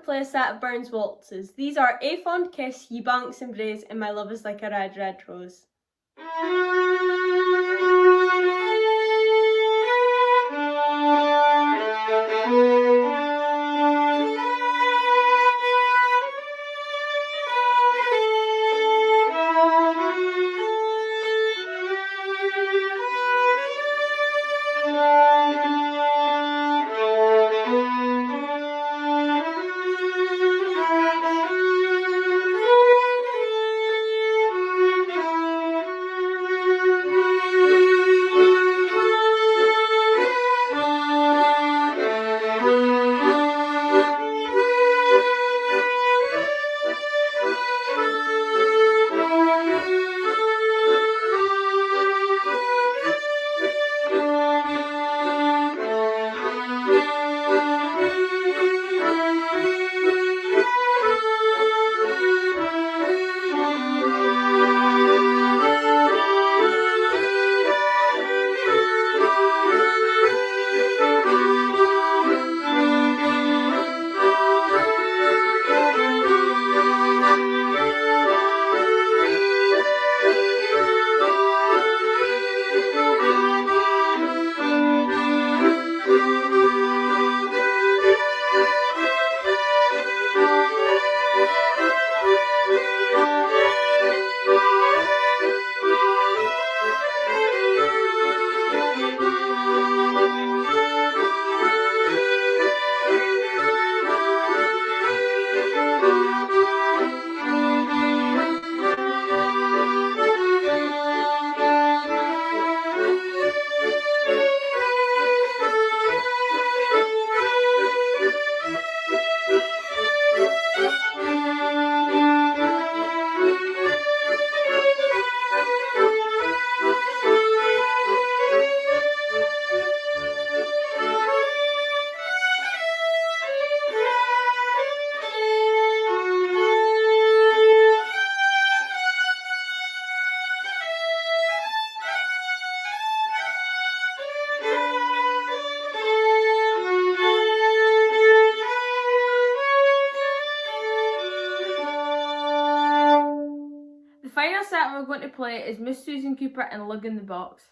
S12: play a set of Burns waltzes. These are A Fond Kiss, Ye Banks and Braes, and My Love is Like a Red, Red Rose. The final set we're going to play is Miss Susan Cooper and Lug in the Box.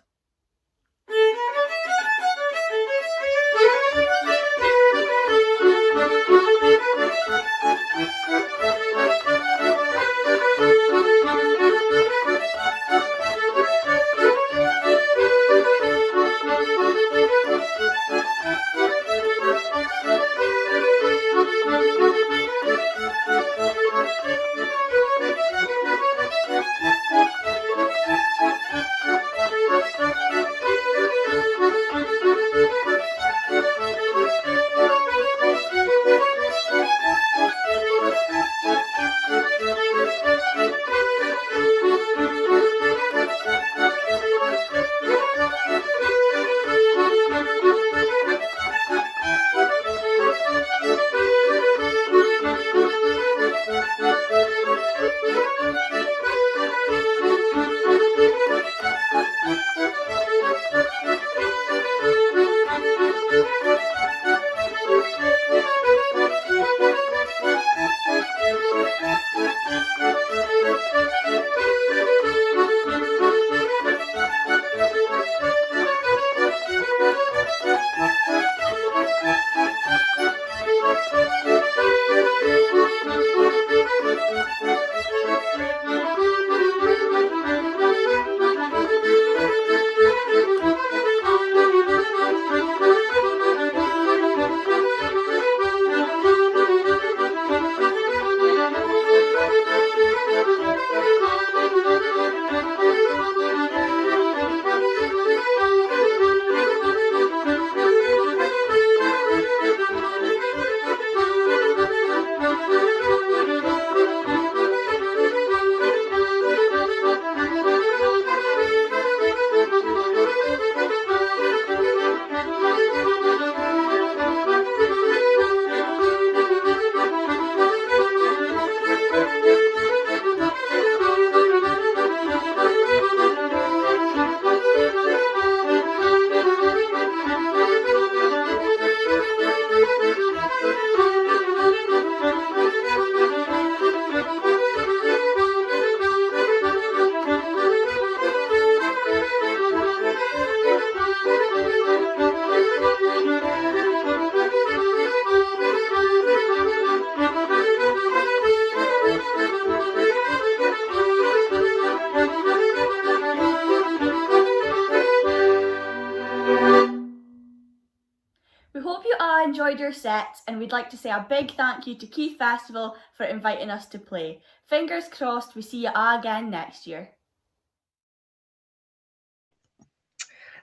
S12: enjoyed your sets, and we'd like to say a big thank you to Keith Festival for inviting us to play. Fingers crossed we see you all again next year.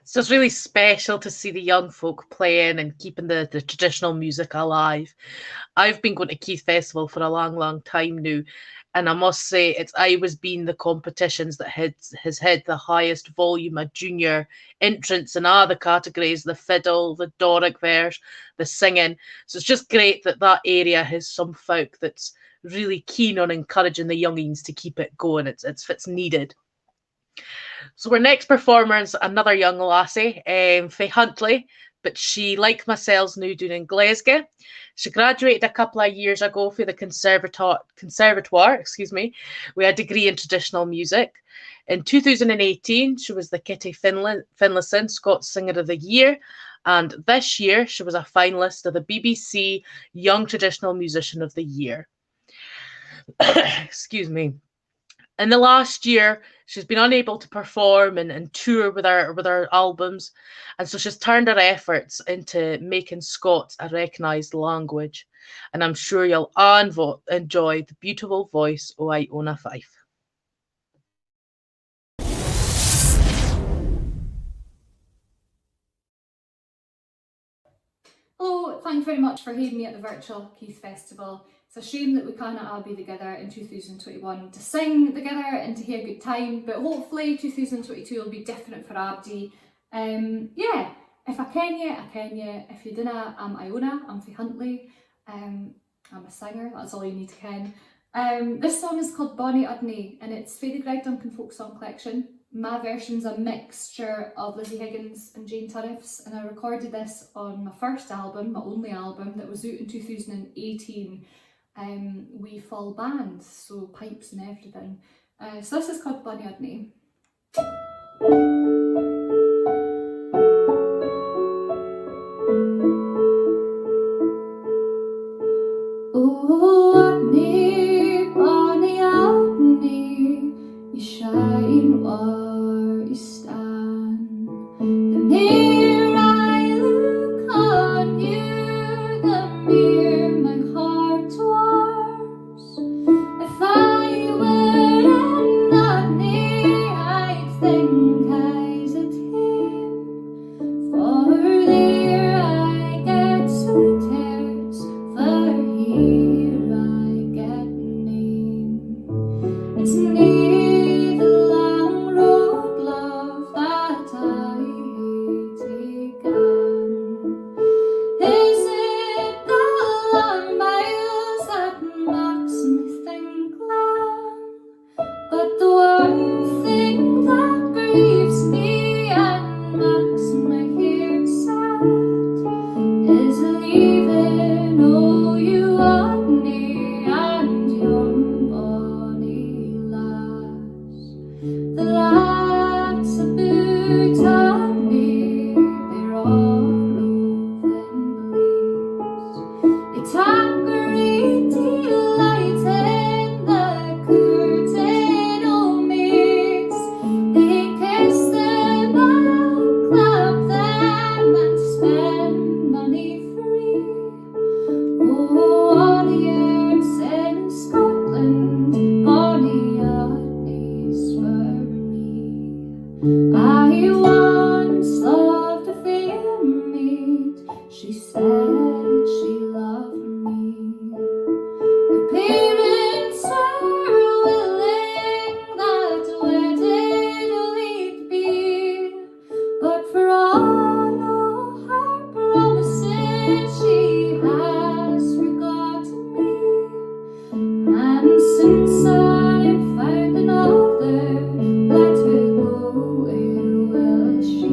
S5: So it's really special to see the young folk playing and keeping the traditional music alive. I've been going to Keith Festival for a long time now, and I must say it's always been the competitions that has had the highest volume of junior entrants in all the categories, the fiddle, the Doric verse, the singing. So it's just great that that area has some folk that's really keen on encouraging the youngins to keep it going. It's needed. So our next performer is another young lassie, Faye Huntley, but she, like myself, now doing in Glasgow. She graduated a couple of years ago for the conservatoire, with a degree in traditional music. In 2018, she was the Kitty Finlayson Scots Singer of the Year, and this year she was a finalist of the BBC Young Traditional Musician of the Year. Excuse me. In the last year, she's been unable to perform and tour with her albums, and so she's turned her efforts into making Scots a recognised language. And I'm sure you'll all enjoy the beautiful voice of Iona Fife.
S14: Hello, thank you very much for having me at the virtual Keith Festival. It's a shame that we can't all be together in 2021 to sing together and to have a good time, but hopefully 2022 will be different for Abdi. Yeah, if I ken you, I ken you. If you dinna, I'm Iona, I'm Faye Huntley. I'm a singer, that's all you need to ken. This song is called Bonnie Udney, and it's for the Greg Duncan Folk Song Collection. My version's a mixture of Lizzie Higgins and Jane Turriff's, and I recorded this on my first album, my only album, that was out in 2018. We full band, so pipes and everything. So this is called Bonnie Udney. Oh, Udney, Bonnie Udney, you shine where you stand. The mere I look on you, the mere my heart warms. If I were in Udney, I'd think I's at him. For there I get sweethearts, for here I get name. It's near the long road, love, that I hate taken. Is it the long miles that makes me think long? But the one thing that grieves me and makes my heart sad is leaving oh you Udney and yon bonny lass. The lads about Udney, they're all roving bleaks. They talk a great delight in the curtain o' mates. They kiss them and clap them and spend money free. Oh, all the earths in Scotland, bonny Udney's for me. I once loved a fair maid, she said she loved me. Her parents were willing that wedded be, but for all of her promises she has forgotten me. And since I've found another, let her go, where will she?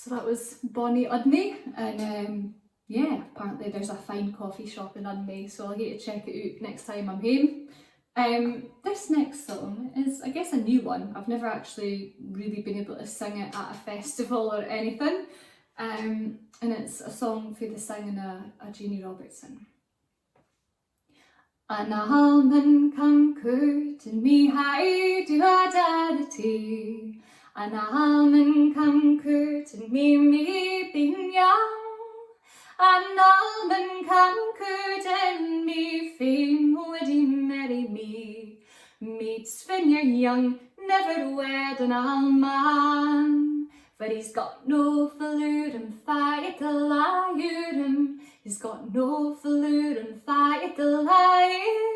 S14: So that was Bonnie Udney, and yeah, apparently there's a fine coffee shop in Udney, so I'll get to check it out next time I'm home. This next song is, I guess, a new one. I've never actually really been able to sing it at a festival or anything, and it's a song for the singing a Jeannie Robertson. An almond come courting me high to a daddy. An almond come courting me being young. An almond come courting me fame would he marry me. Meets when you're young, never wed an almond. For he's got no falloon and fight the lion. He's got no falloon and fight the lion.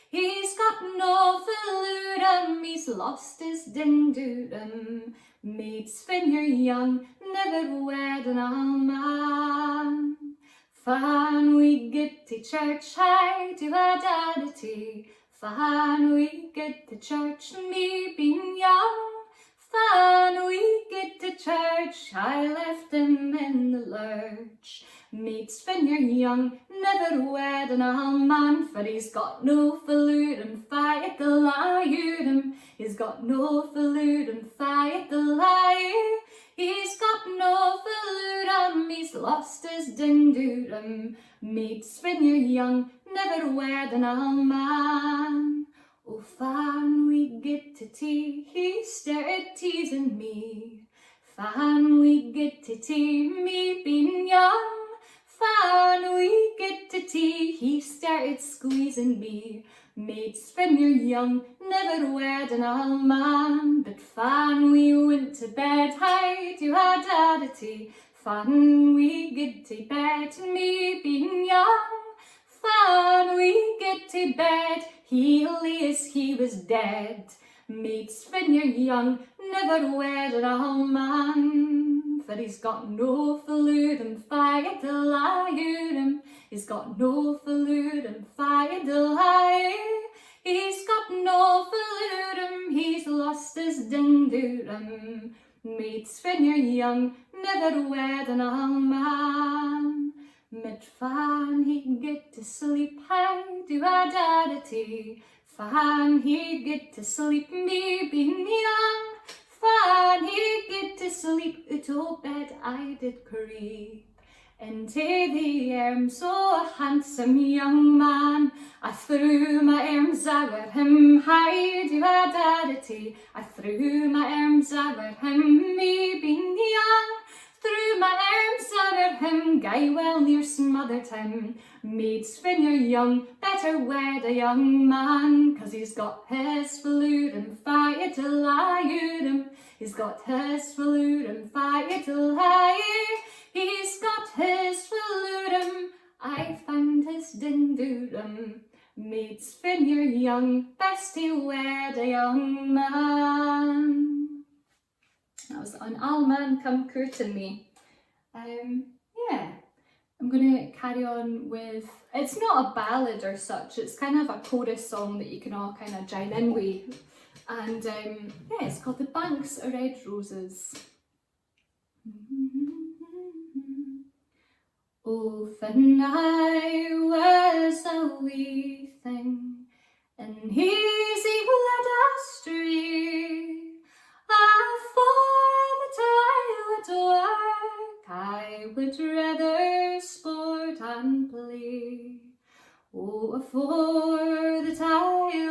S14: He's got no falloon, he's lost his ding-doodum. Mates when you're young, never wed an almond. Fan we get to church, high to a daddy. Fan we get to church, me being young. Fan we get to church, I left him in the lurch. Mates when you're young, never wed an almond. For he's got no falloon, fight the lion. He's got no falloon, fight the lion. He's got no falloon, he's lost his ding-doodum. Mates when you're young, never wed an almond. Oh, fan we get to tea, he started teasing me. Fan we get to tea, me being young. Fan we get to tea, he started squeezing me. Mates when you're young, never wed an almond. But fan we went to bed, high to our daddy. Fan we get to bed, me being young. Fan we get to bed, he lays he was dead. Mates when you're young, never wed an almond. For he's got no falloon, fight the lion. He's got no falloon, fight the lion. He's got no falloon, he's lost his ding-doodum. Mates when you're young, never wed an almond. Mid fan he'd get to sleep, high to a daddy. Fan he'd get to sleep, me being young. Fan he'd get to sleep, to bed I did creep. Into the arms o' a handsome young man. I threw my arms over him, high to a daddy. I threw my arms over him, me being young. Threw my arms over him, guy well near smothered him. Mates when you're young, better wed a young man. 'Cause he's got his falloon, fight to lion. He's got his falloon, fight to lion. He's got his falloon, I found his ding-doodum. Mates when you're young, best to wed a young man. That was An Almond Come Courting Me. Yeah, I'm going to carry on with, it's not a ballad or such, it's kind of a chorus song that you can all kind of join in with. And yeah, it's called The Banks of Red Roses. Often I was a wee thing, and easy led astray. For that I would rather sport and play. Oh, for that I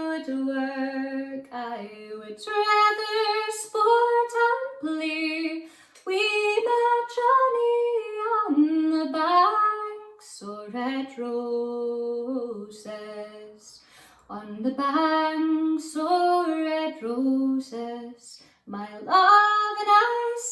S14: would work, I would rather sport and play. We met Johnny on the banks of red roses, on the banks of red roses. My love and I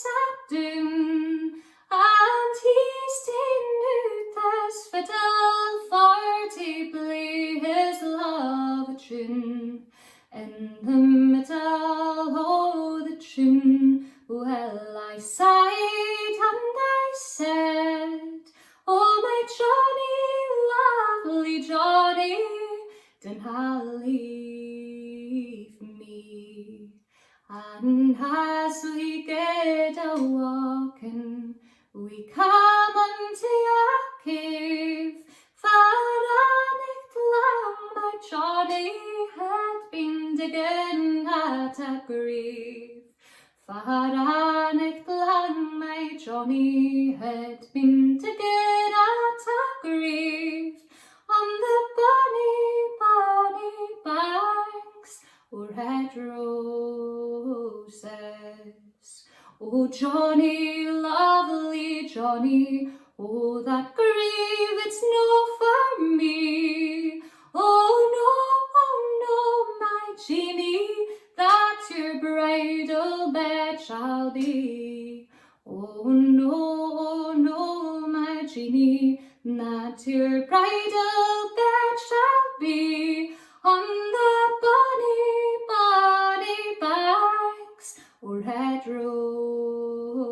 S14: sat down, and he stayed out his fiddle for to play his love tune. In the middle of the tune, well, I sighed and I said, oh, my Johnny, lovely Johnny, don't leave me. And as we get a walking, we come unto your cave. Nicht lang my Johnny had been digging at a grave. Nicht lang my Johnny had been digging at a grave. On the bonny, bonny banks o' red roses. Oh Johnny, lovely Johnny, oh that grave, it's no for me. Oh no, my Jeannie, that your bridal bed shall be. Oh no, my Jeannie, that your bridal bed shall be. On the bonny banks o' red roses.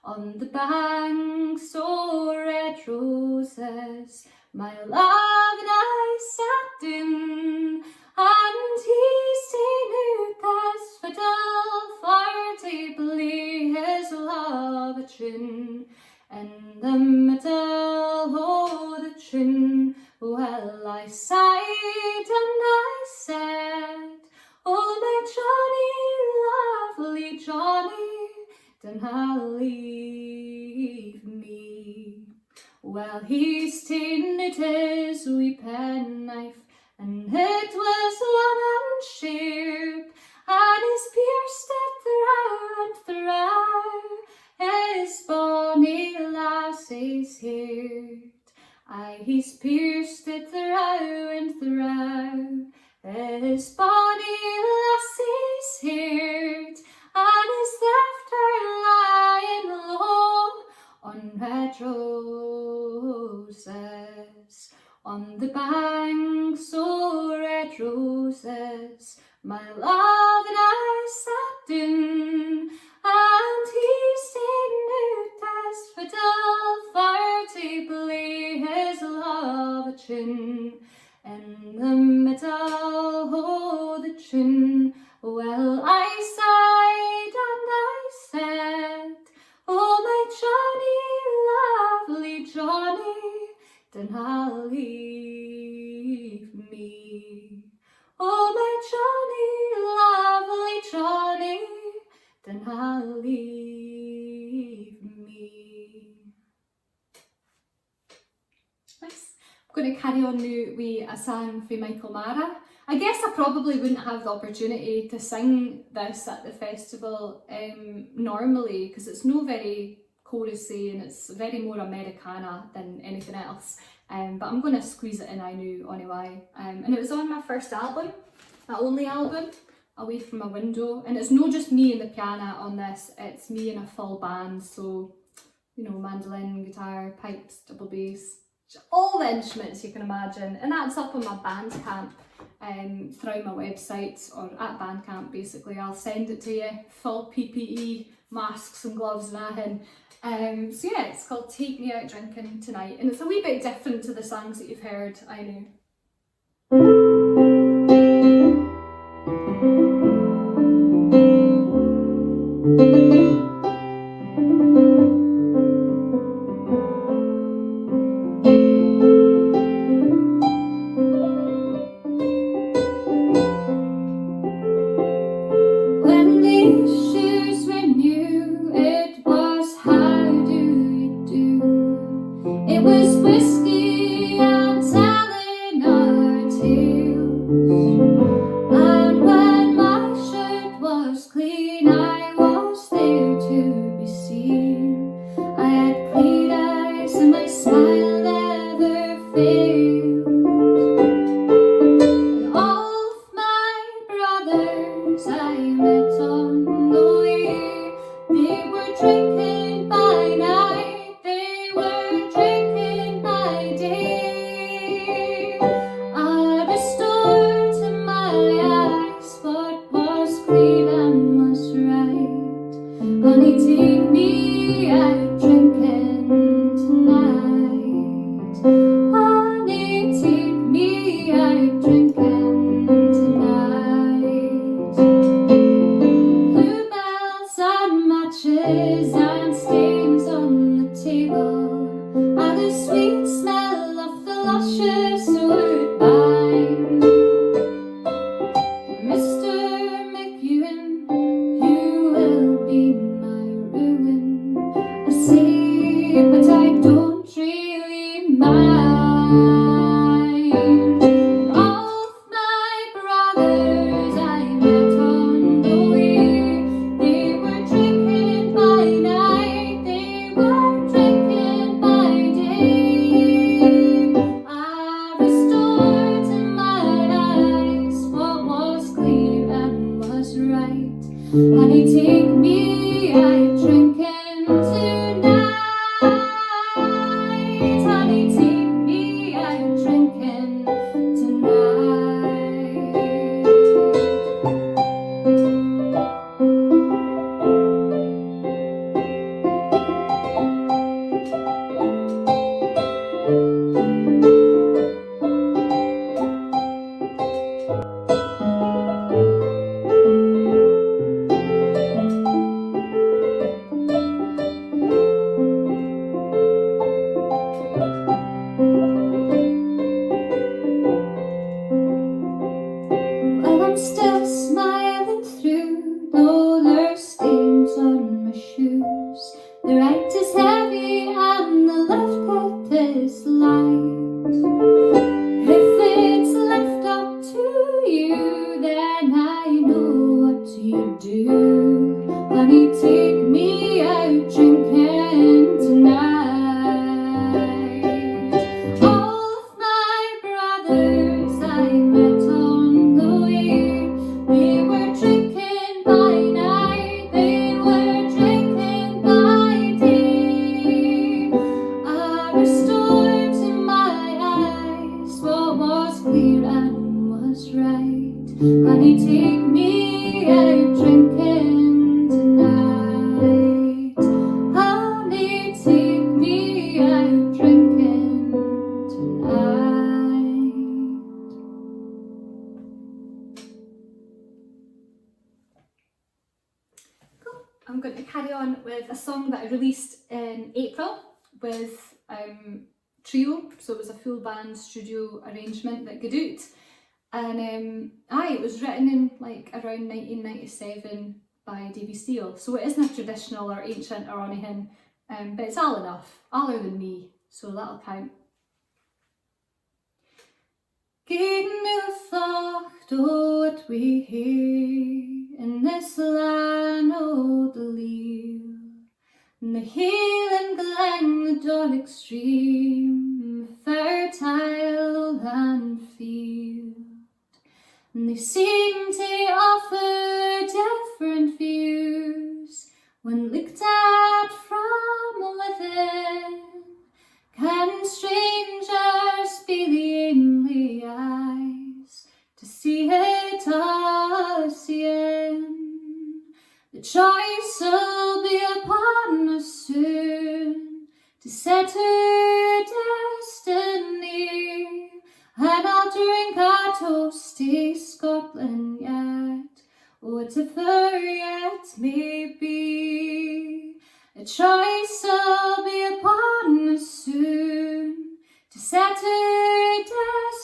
S14: On the banks o' red roses, my love and I sat in, and he stayed out as fiddle for to play his love a chin. In the middle o' the chin, well I sighed and I said, oh my Johnny, lovely Johnny, dinna leave me. Well, he's ta'en out his wee penknife, and it was long and sharp, and he's pierced it through and through his bonny lassie's heart. Aye, he's pierced it through and through his bonny lassie's heart, and he's left her lying low on red roses. On the banks o' red roses, my love and I sat in, and he stayed out as fiddle for to play his love a chin. In the middle o' the chin, well I sighed and I said, oh my Johnny, lovely Johnny, dinna leave me. Oh my Johnny, lovely Johnny, dinna leave me. Nice. I'm going to carry on now with a song for Michael Mara. I guess I probably wouldn't have the opportunity to sing this at the festival normally, because it's no very chorusy and it's very more Americana than anything else. But I'm going to squeeze it in I know anyway. And it was on my first album, my only album, Away From a Window. And it's not just me and the piano on this, it's me and a full band. So, you know, mandolin, guitar, pipes, double bass, all the instruments you can imagine. And that's up on my Bandcamp. Through my website or at Bandcamp basically. I'll send it to you, full PPE, masks and gloves and everything. So yeah, it's called Take Me Out Drinking Tonight, and it's a wee bit different to the songs that you've heard, I know. Bluebells and matches and stay. Honey, take me out drinking tonight. Honey, take me out drinking Well, I'm still smiling through, though there's stains on my shoes. The right is heavy and the left cup is light. If it's left up to you, then I know what you do. Honey, take me out drinking tonight. All of my brothers I met on the way, they were drinking by night, they were drinking by day. I restored to my eyes what was clear and was right. Honey, take me out drinking tonight. Honey, take me out drinking tonight. Cool. I'm going to carry on with a song that I released in April with Trio, so it was a full band studio arrangement that got out. And it was written in like around 1997 by Davy Steele, so it isn't a traditional or ancient or anything, but it's all enough, aller than me, so that'll count. Give me the thought o' what we hear in this land o' the leal, and the hill and glen, the Doric stream, the fertile land field. And they seem to offer different views when looked at from within. Can strangers be the only eyes to see it all seeing? The choice will be upon us soon to set her destiny. And I'll drink our toast to Scotland yet, whatever yet may be. A choice will be upon us soon to set her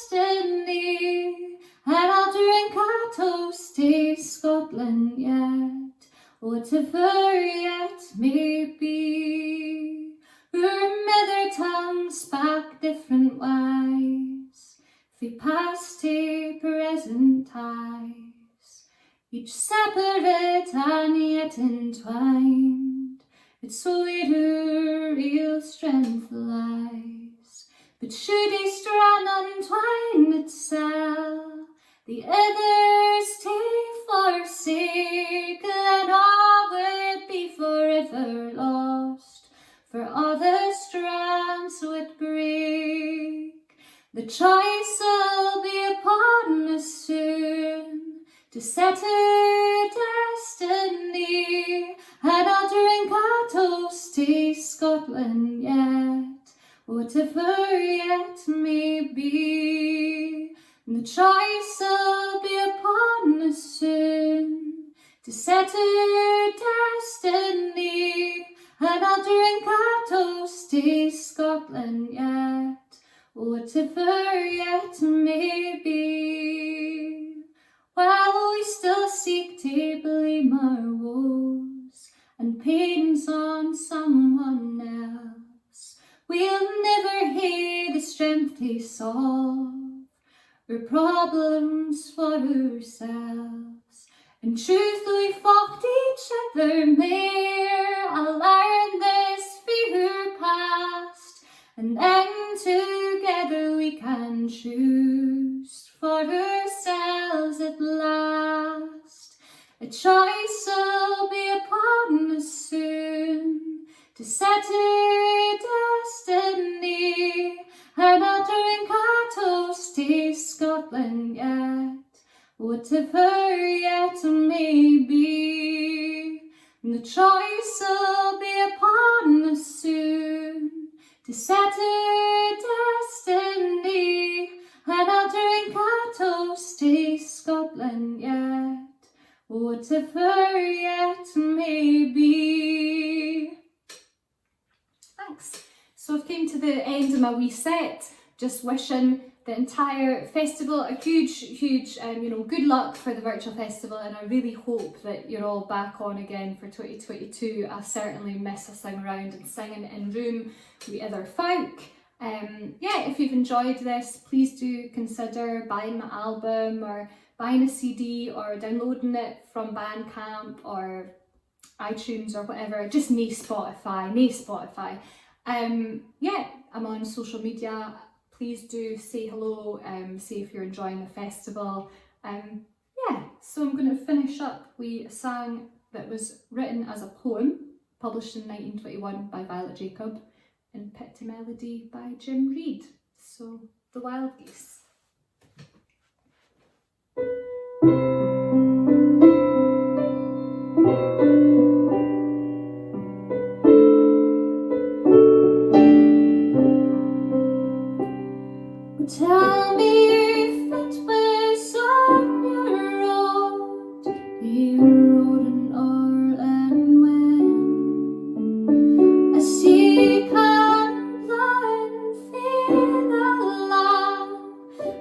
S14: destiny. And I'll drink our toast to Scotland yet, whatever yet may be. Our mother tongue spark different ways, we past to present ties, each separate and yet entwined. It's where her real strength lies. But should a strand untwine itself, the others to forsake, then all would be forever lost, for all the strands would break. The choice will be upon us soon to set her destiny. And I'll drink our toast to Scotland yet, whatever yet may be. The choice will be upon us soon to set her destiny. And I'll drink our toast to Scotland yet, whatever yet may be. While we still seek to blame our woes and pains on someone else, we'll never hear the strength to solve our problems for ourselves. In truth, we fought each other mere. I'll learn this fear past, and then together we can choose for ourselves at last. A choice will to set her destiny. Her not drink our toast to Scotland yet, whatever yet may be. The choice'll be upon us soon, to set her destiny. And I'll drink our toast to Scotland yet, whatever yet may be. Thanks. So I've came to the end of my wee set, just wishing the entire festival a huge good luck for the virtual festival, and I really hope that you're all back on again for 2022. I certainly miss us around and singing in room with other folk. If you've enjoyed this, please do consider buying my album or buying a CD or downloading it from Bandcamp or iTunes or whatever. Just nae Spotify. I'm on social media. Please do say hello, say if you're enjoying the festival. So I'm going to finish up with a song that was written as a poem, published in 1921 by Violet Jacob, and put to melody by Jim Reid. So, The Wild Geese. Tell me if it was on your road, you rode in Ireland when I see come blowing through the land.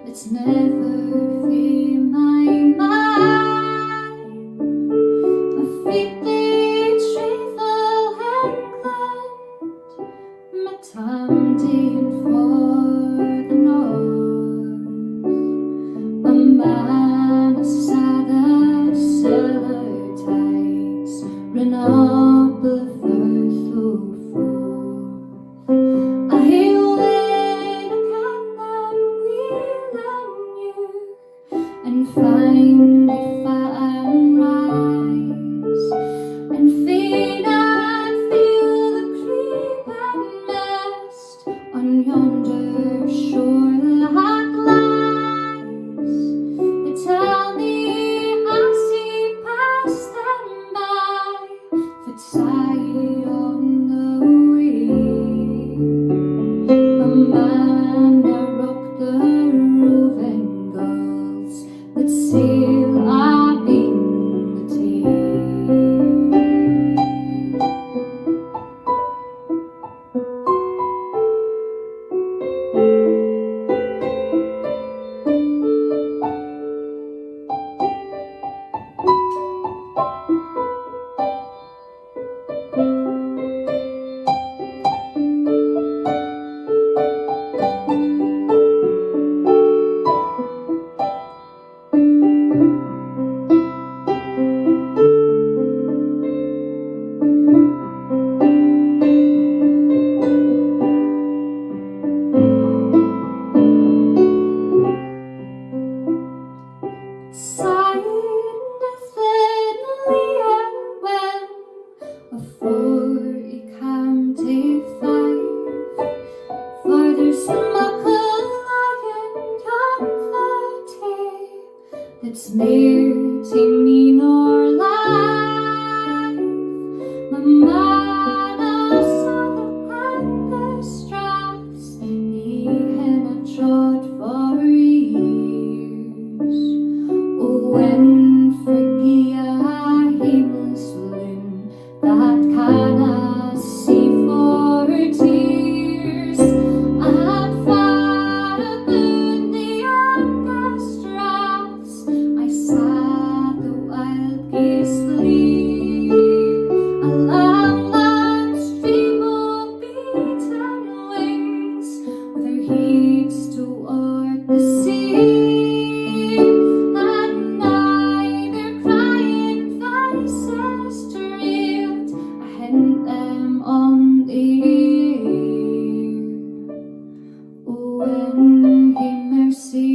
S14: It's never been my mind. My feet they travel England, my time dean for the north. A man aside the cellar tides, run up the first of forth. I hail when I can wheel you and find if I am rise, and fain and feel the creep and mist on yonder shore that lies. They tell me I see pass them by, Fitzai on the way. A man that rocked the roving gulls that sail up in the Tay. It's near to me nor life. My man of southern and the straths, he had trod for years. Oh, when forgie a hameless loon that canna see for tears, I had far aboon the youngest straths. I sat the wild geese flee, a long, long stream of beaten wings, with their heads toward the sea, and neither crying voices trailed, I hint them on the ear. Oh, when he mercy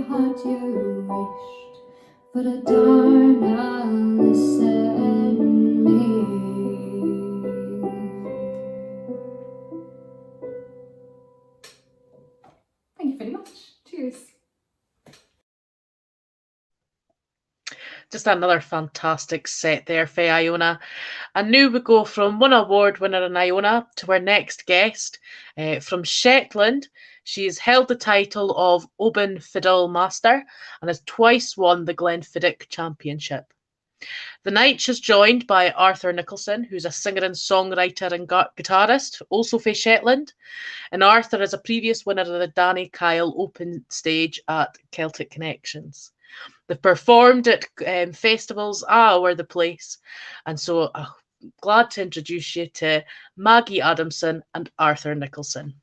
S14: had you wished, but a darn listen me.
S5: Just another fantastic set there for Iona. And now we go from one award winner in Iona to our next guest from Shetland. She has held the title of Oban Fiddle Master and has twice won the Glenfiddich Championship. The night she's joined by Arthur Nicholson, who's a singer and songwriter and guitarist, also for Shetland. And Arthur is a previous winner of the Danny Kyle Open stage at Celtic Connections. They've performed at festivals all over the place. And so I'm glad to introduce you to Maggie Adamson and Arthur Nicholson.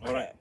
S15: All right.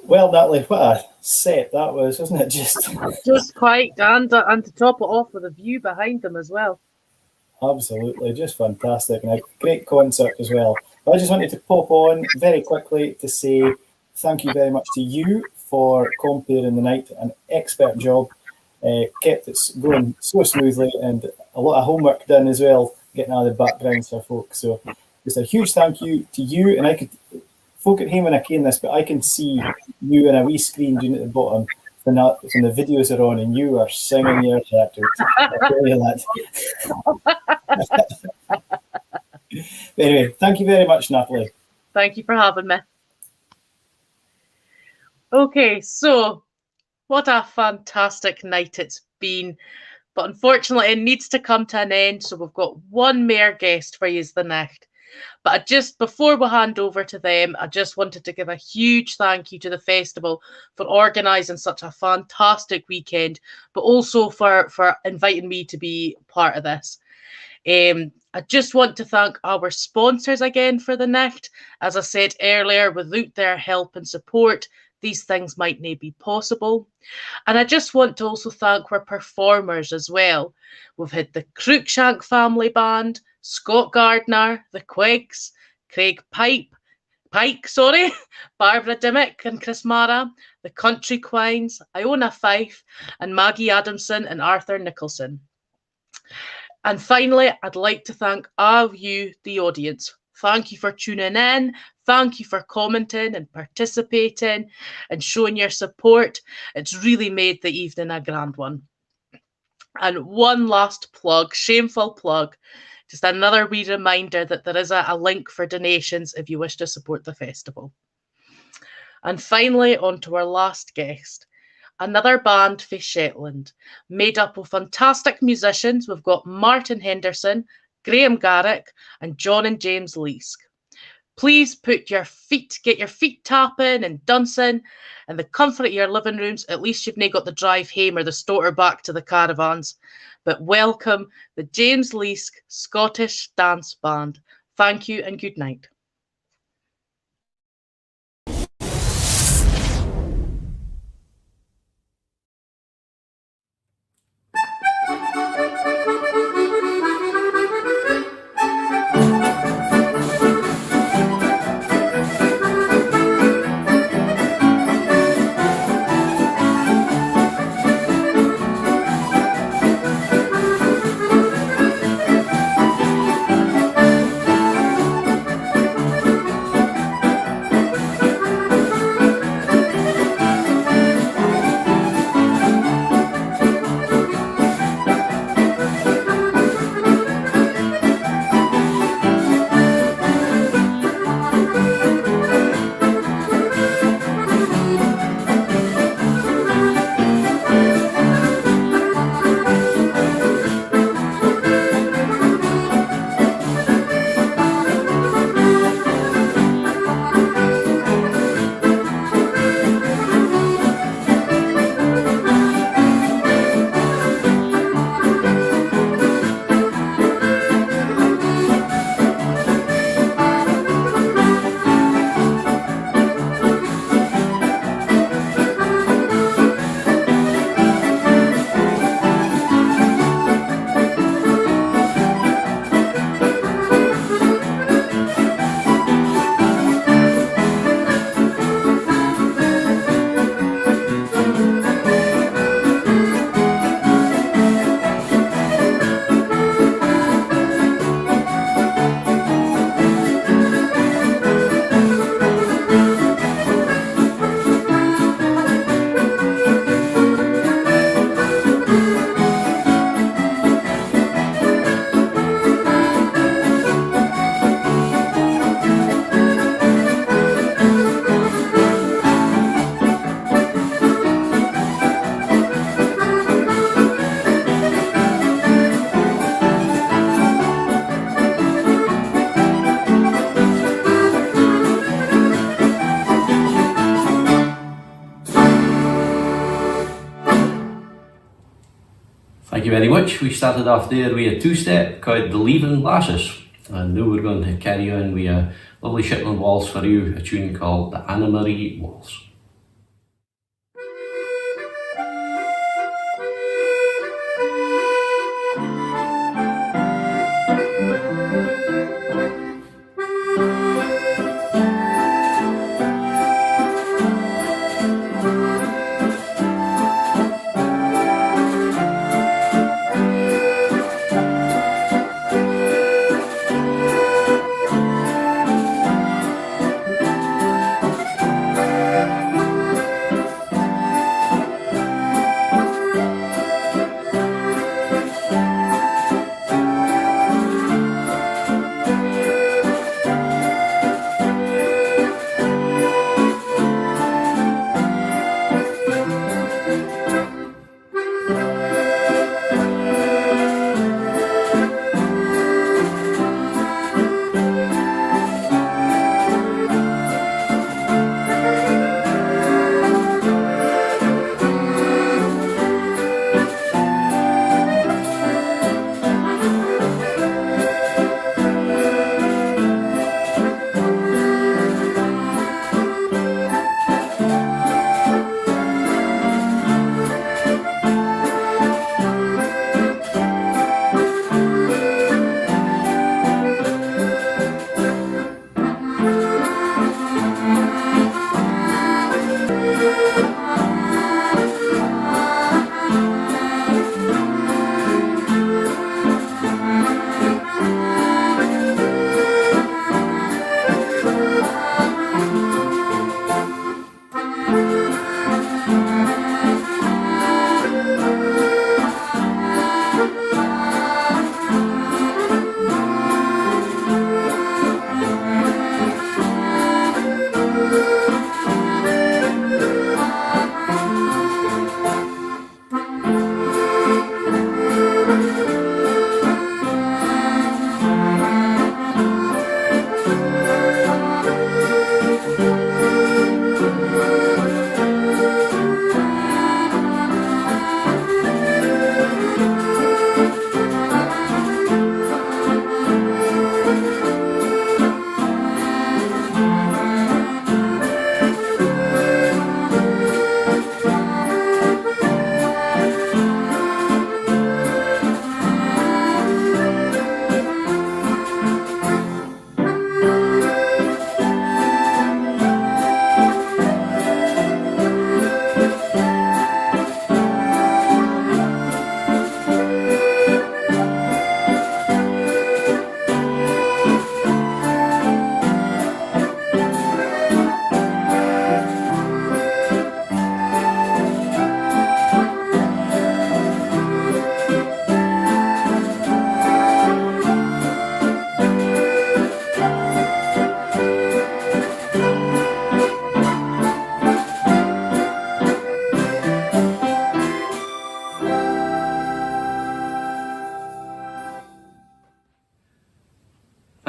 S16: Well, Natalie, what a set that was, wasn't it?
S5: Just quite, and to top it off with a view behind them as well.
S16: Absolutely, just fantastic, and a great concert as well. But I just wanted to pop on very quickly to say thank you very much to you for comparing the night. An expert job, kept it going so smoothly, and a lot of homework done as well, getting out of the background for folks. So just a huge thank you to you, and I could. Folk at home when I came this, but I can see you in a wee screen down at the bottom when the videos are on, and you are singing your heart out. I tell you that. Anyway, thank you very much, Natalie.
S5: Thank you for having me. Okay, so what a fantastic night it's been. But unfortunately, it needs to come to an end, so we've got one more guest for you the next. But before we hand over to them, I just wanted to give a huge thank you to the festival for organising such a fantastic weekend, but also for inviting me to be part of this. I just want to thank our sponsors again for the night. As I said earlier, without their help and support, these things might not be possible. And I just want to also thank our performers as well. We've had the Cruickshank family band, Scott Gardiner, the Quigs, Craig Pike, Barbara Dimmick and Chris Mara, the Country Quines, Iona Fife, and Maggie Adamson and Arthur Nicholson. And finally, I'd like to thank all of you, the audience. Thank you for tuning in. Thank you for commenting and participating and showing your support. It's really made the evening a grand one. And one last plug, shameful plug, just another wee reminder that there is a link for donations if you wish to support the festival. And finally, on to our last guest. Another band for Shetland, made up of fantastic musicians. We've got Martin Henderson, Graham Garrick, and John and James Leask. Please get your feet tapping and dancing in the comfort of your living rooms. At least you've not got the drive home or the stoter back to the caravans. But welcome the James Leask Scottish Dance Band. Thank you and good night.
S17: you very much. We started off there with a two-step called The Leaving Lasses, and now we're going to carry on with a lovely Shetland waltz for you, a tune called the Anna Marie Waltz.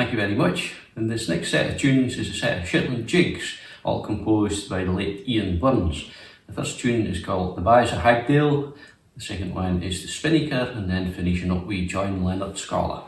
S17: Thank you very much. And this next set of tunes is a set of Shetland jigs, all composed by the late Ian Burns. The first tune is called The Byes of Hagdale, the second one is The Spinnaker, and then finishing up with John Leonard Scholar.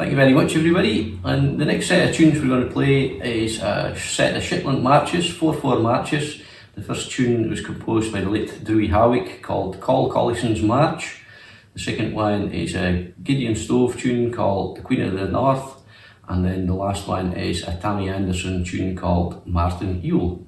S17: Thank you very much, everybody. And the next set of tunes we're going to play is a set of Shetland marches, 4/4 marches. The first tune was composed by the late Dewey Howick called Call Collison's March. The second one is a Gideon Stove tune called The Queen of the North. And then the last one is a Tammy Anderson tune called Martin Yule.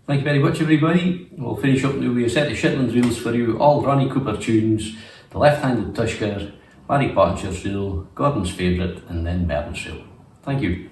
S17: Thank you very much, everybody. We'll finish up now with a set of Shetland reels for you, all Ronnie Cooper tunes, The Left-Handed Tushker, Mary Pottinger's Reel, Gordon's Favourite, and then Merlin's Reel. Thank you.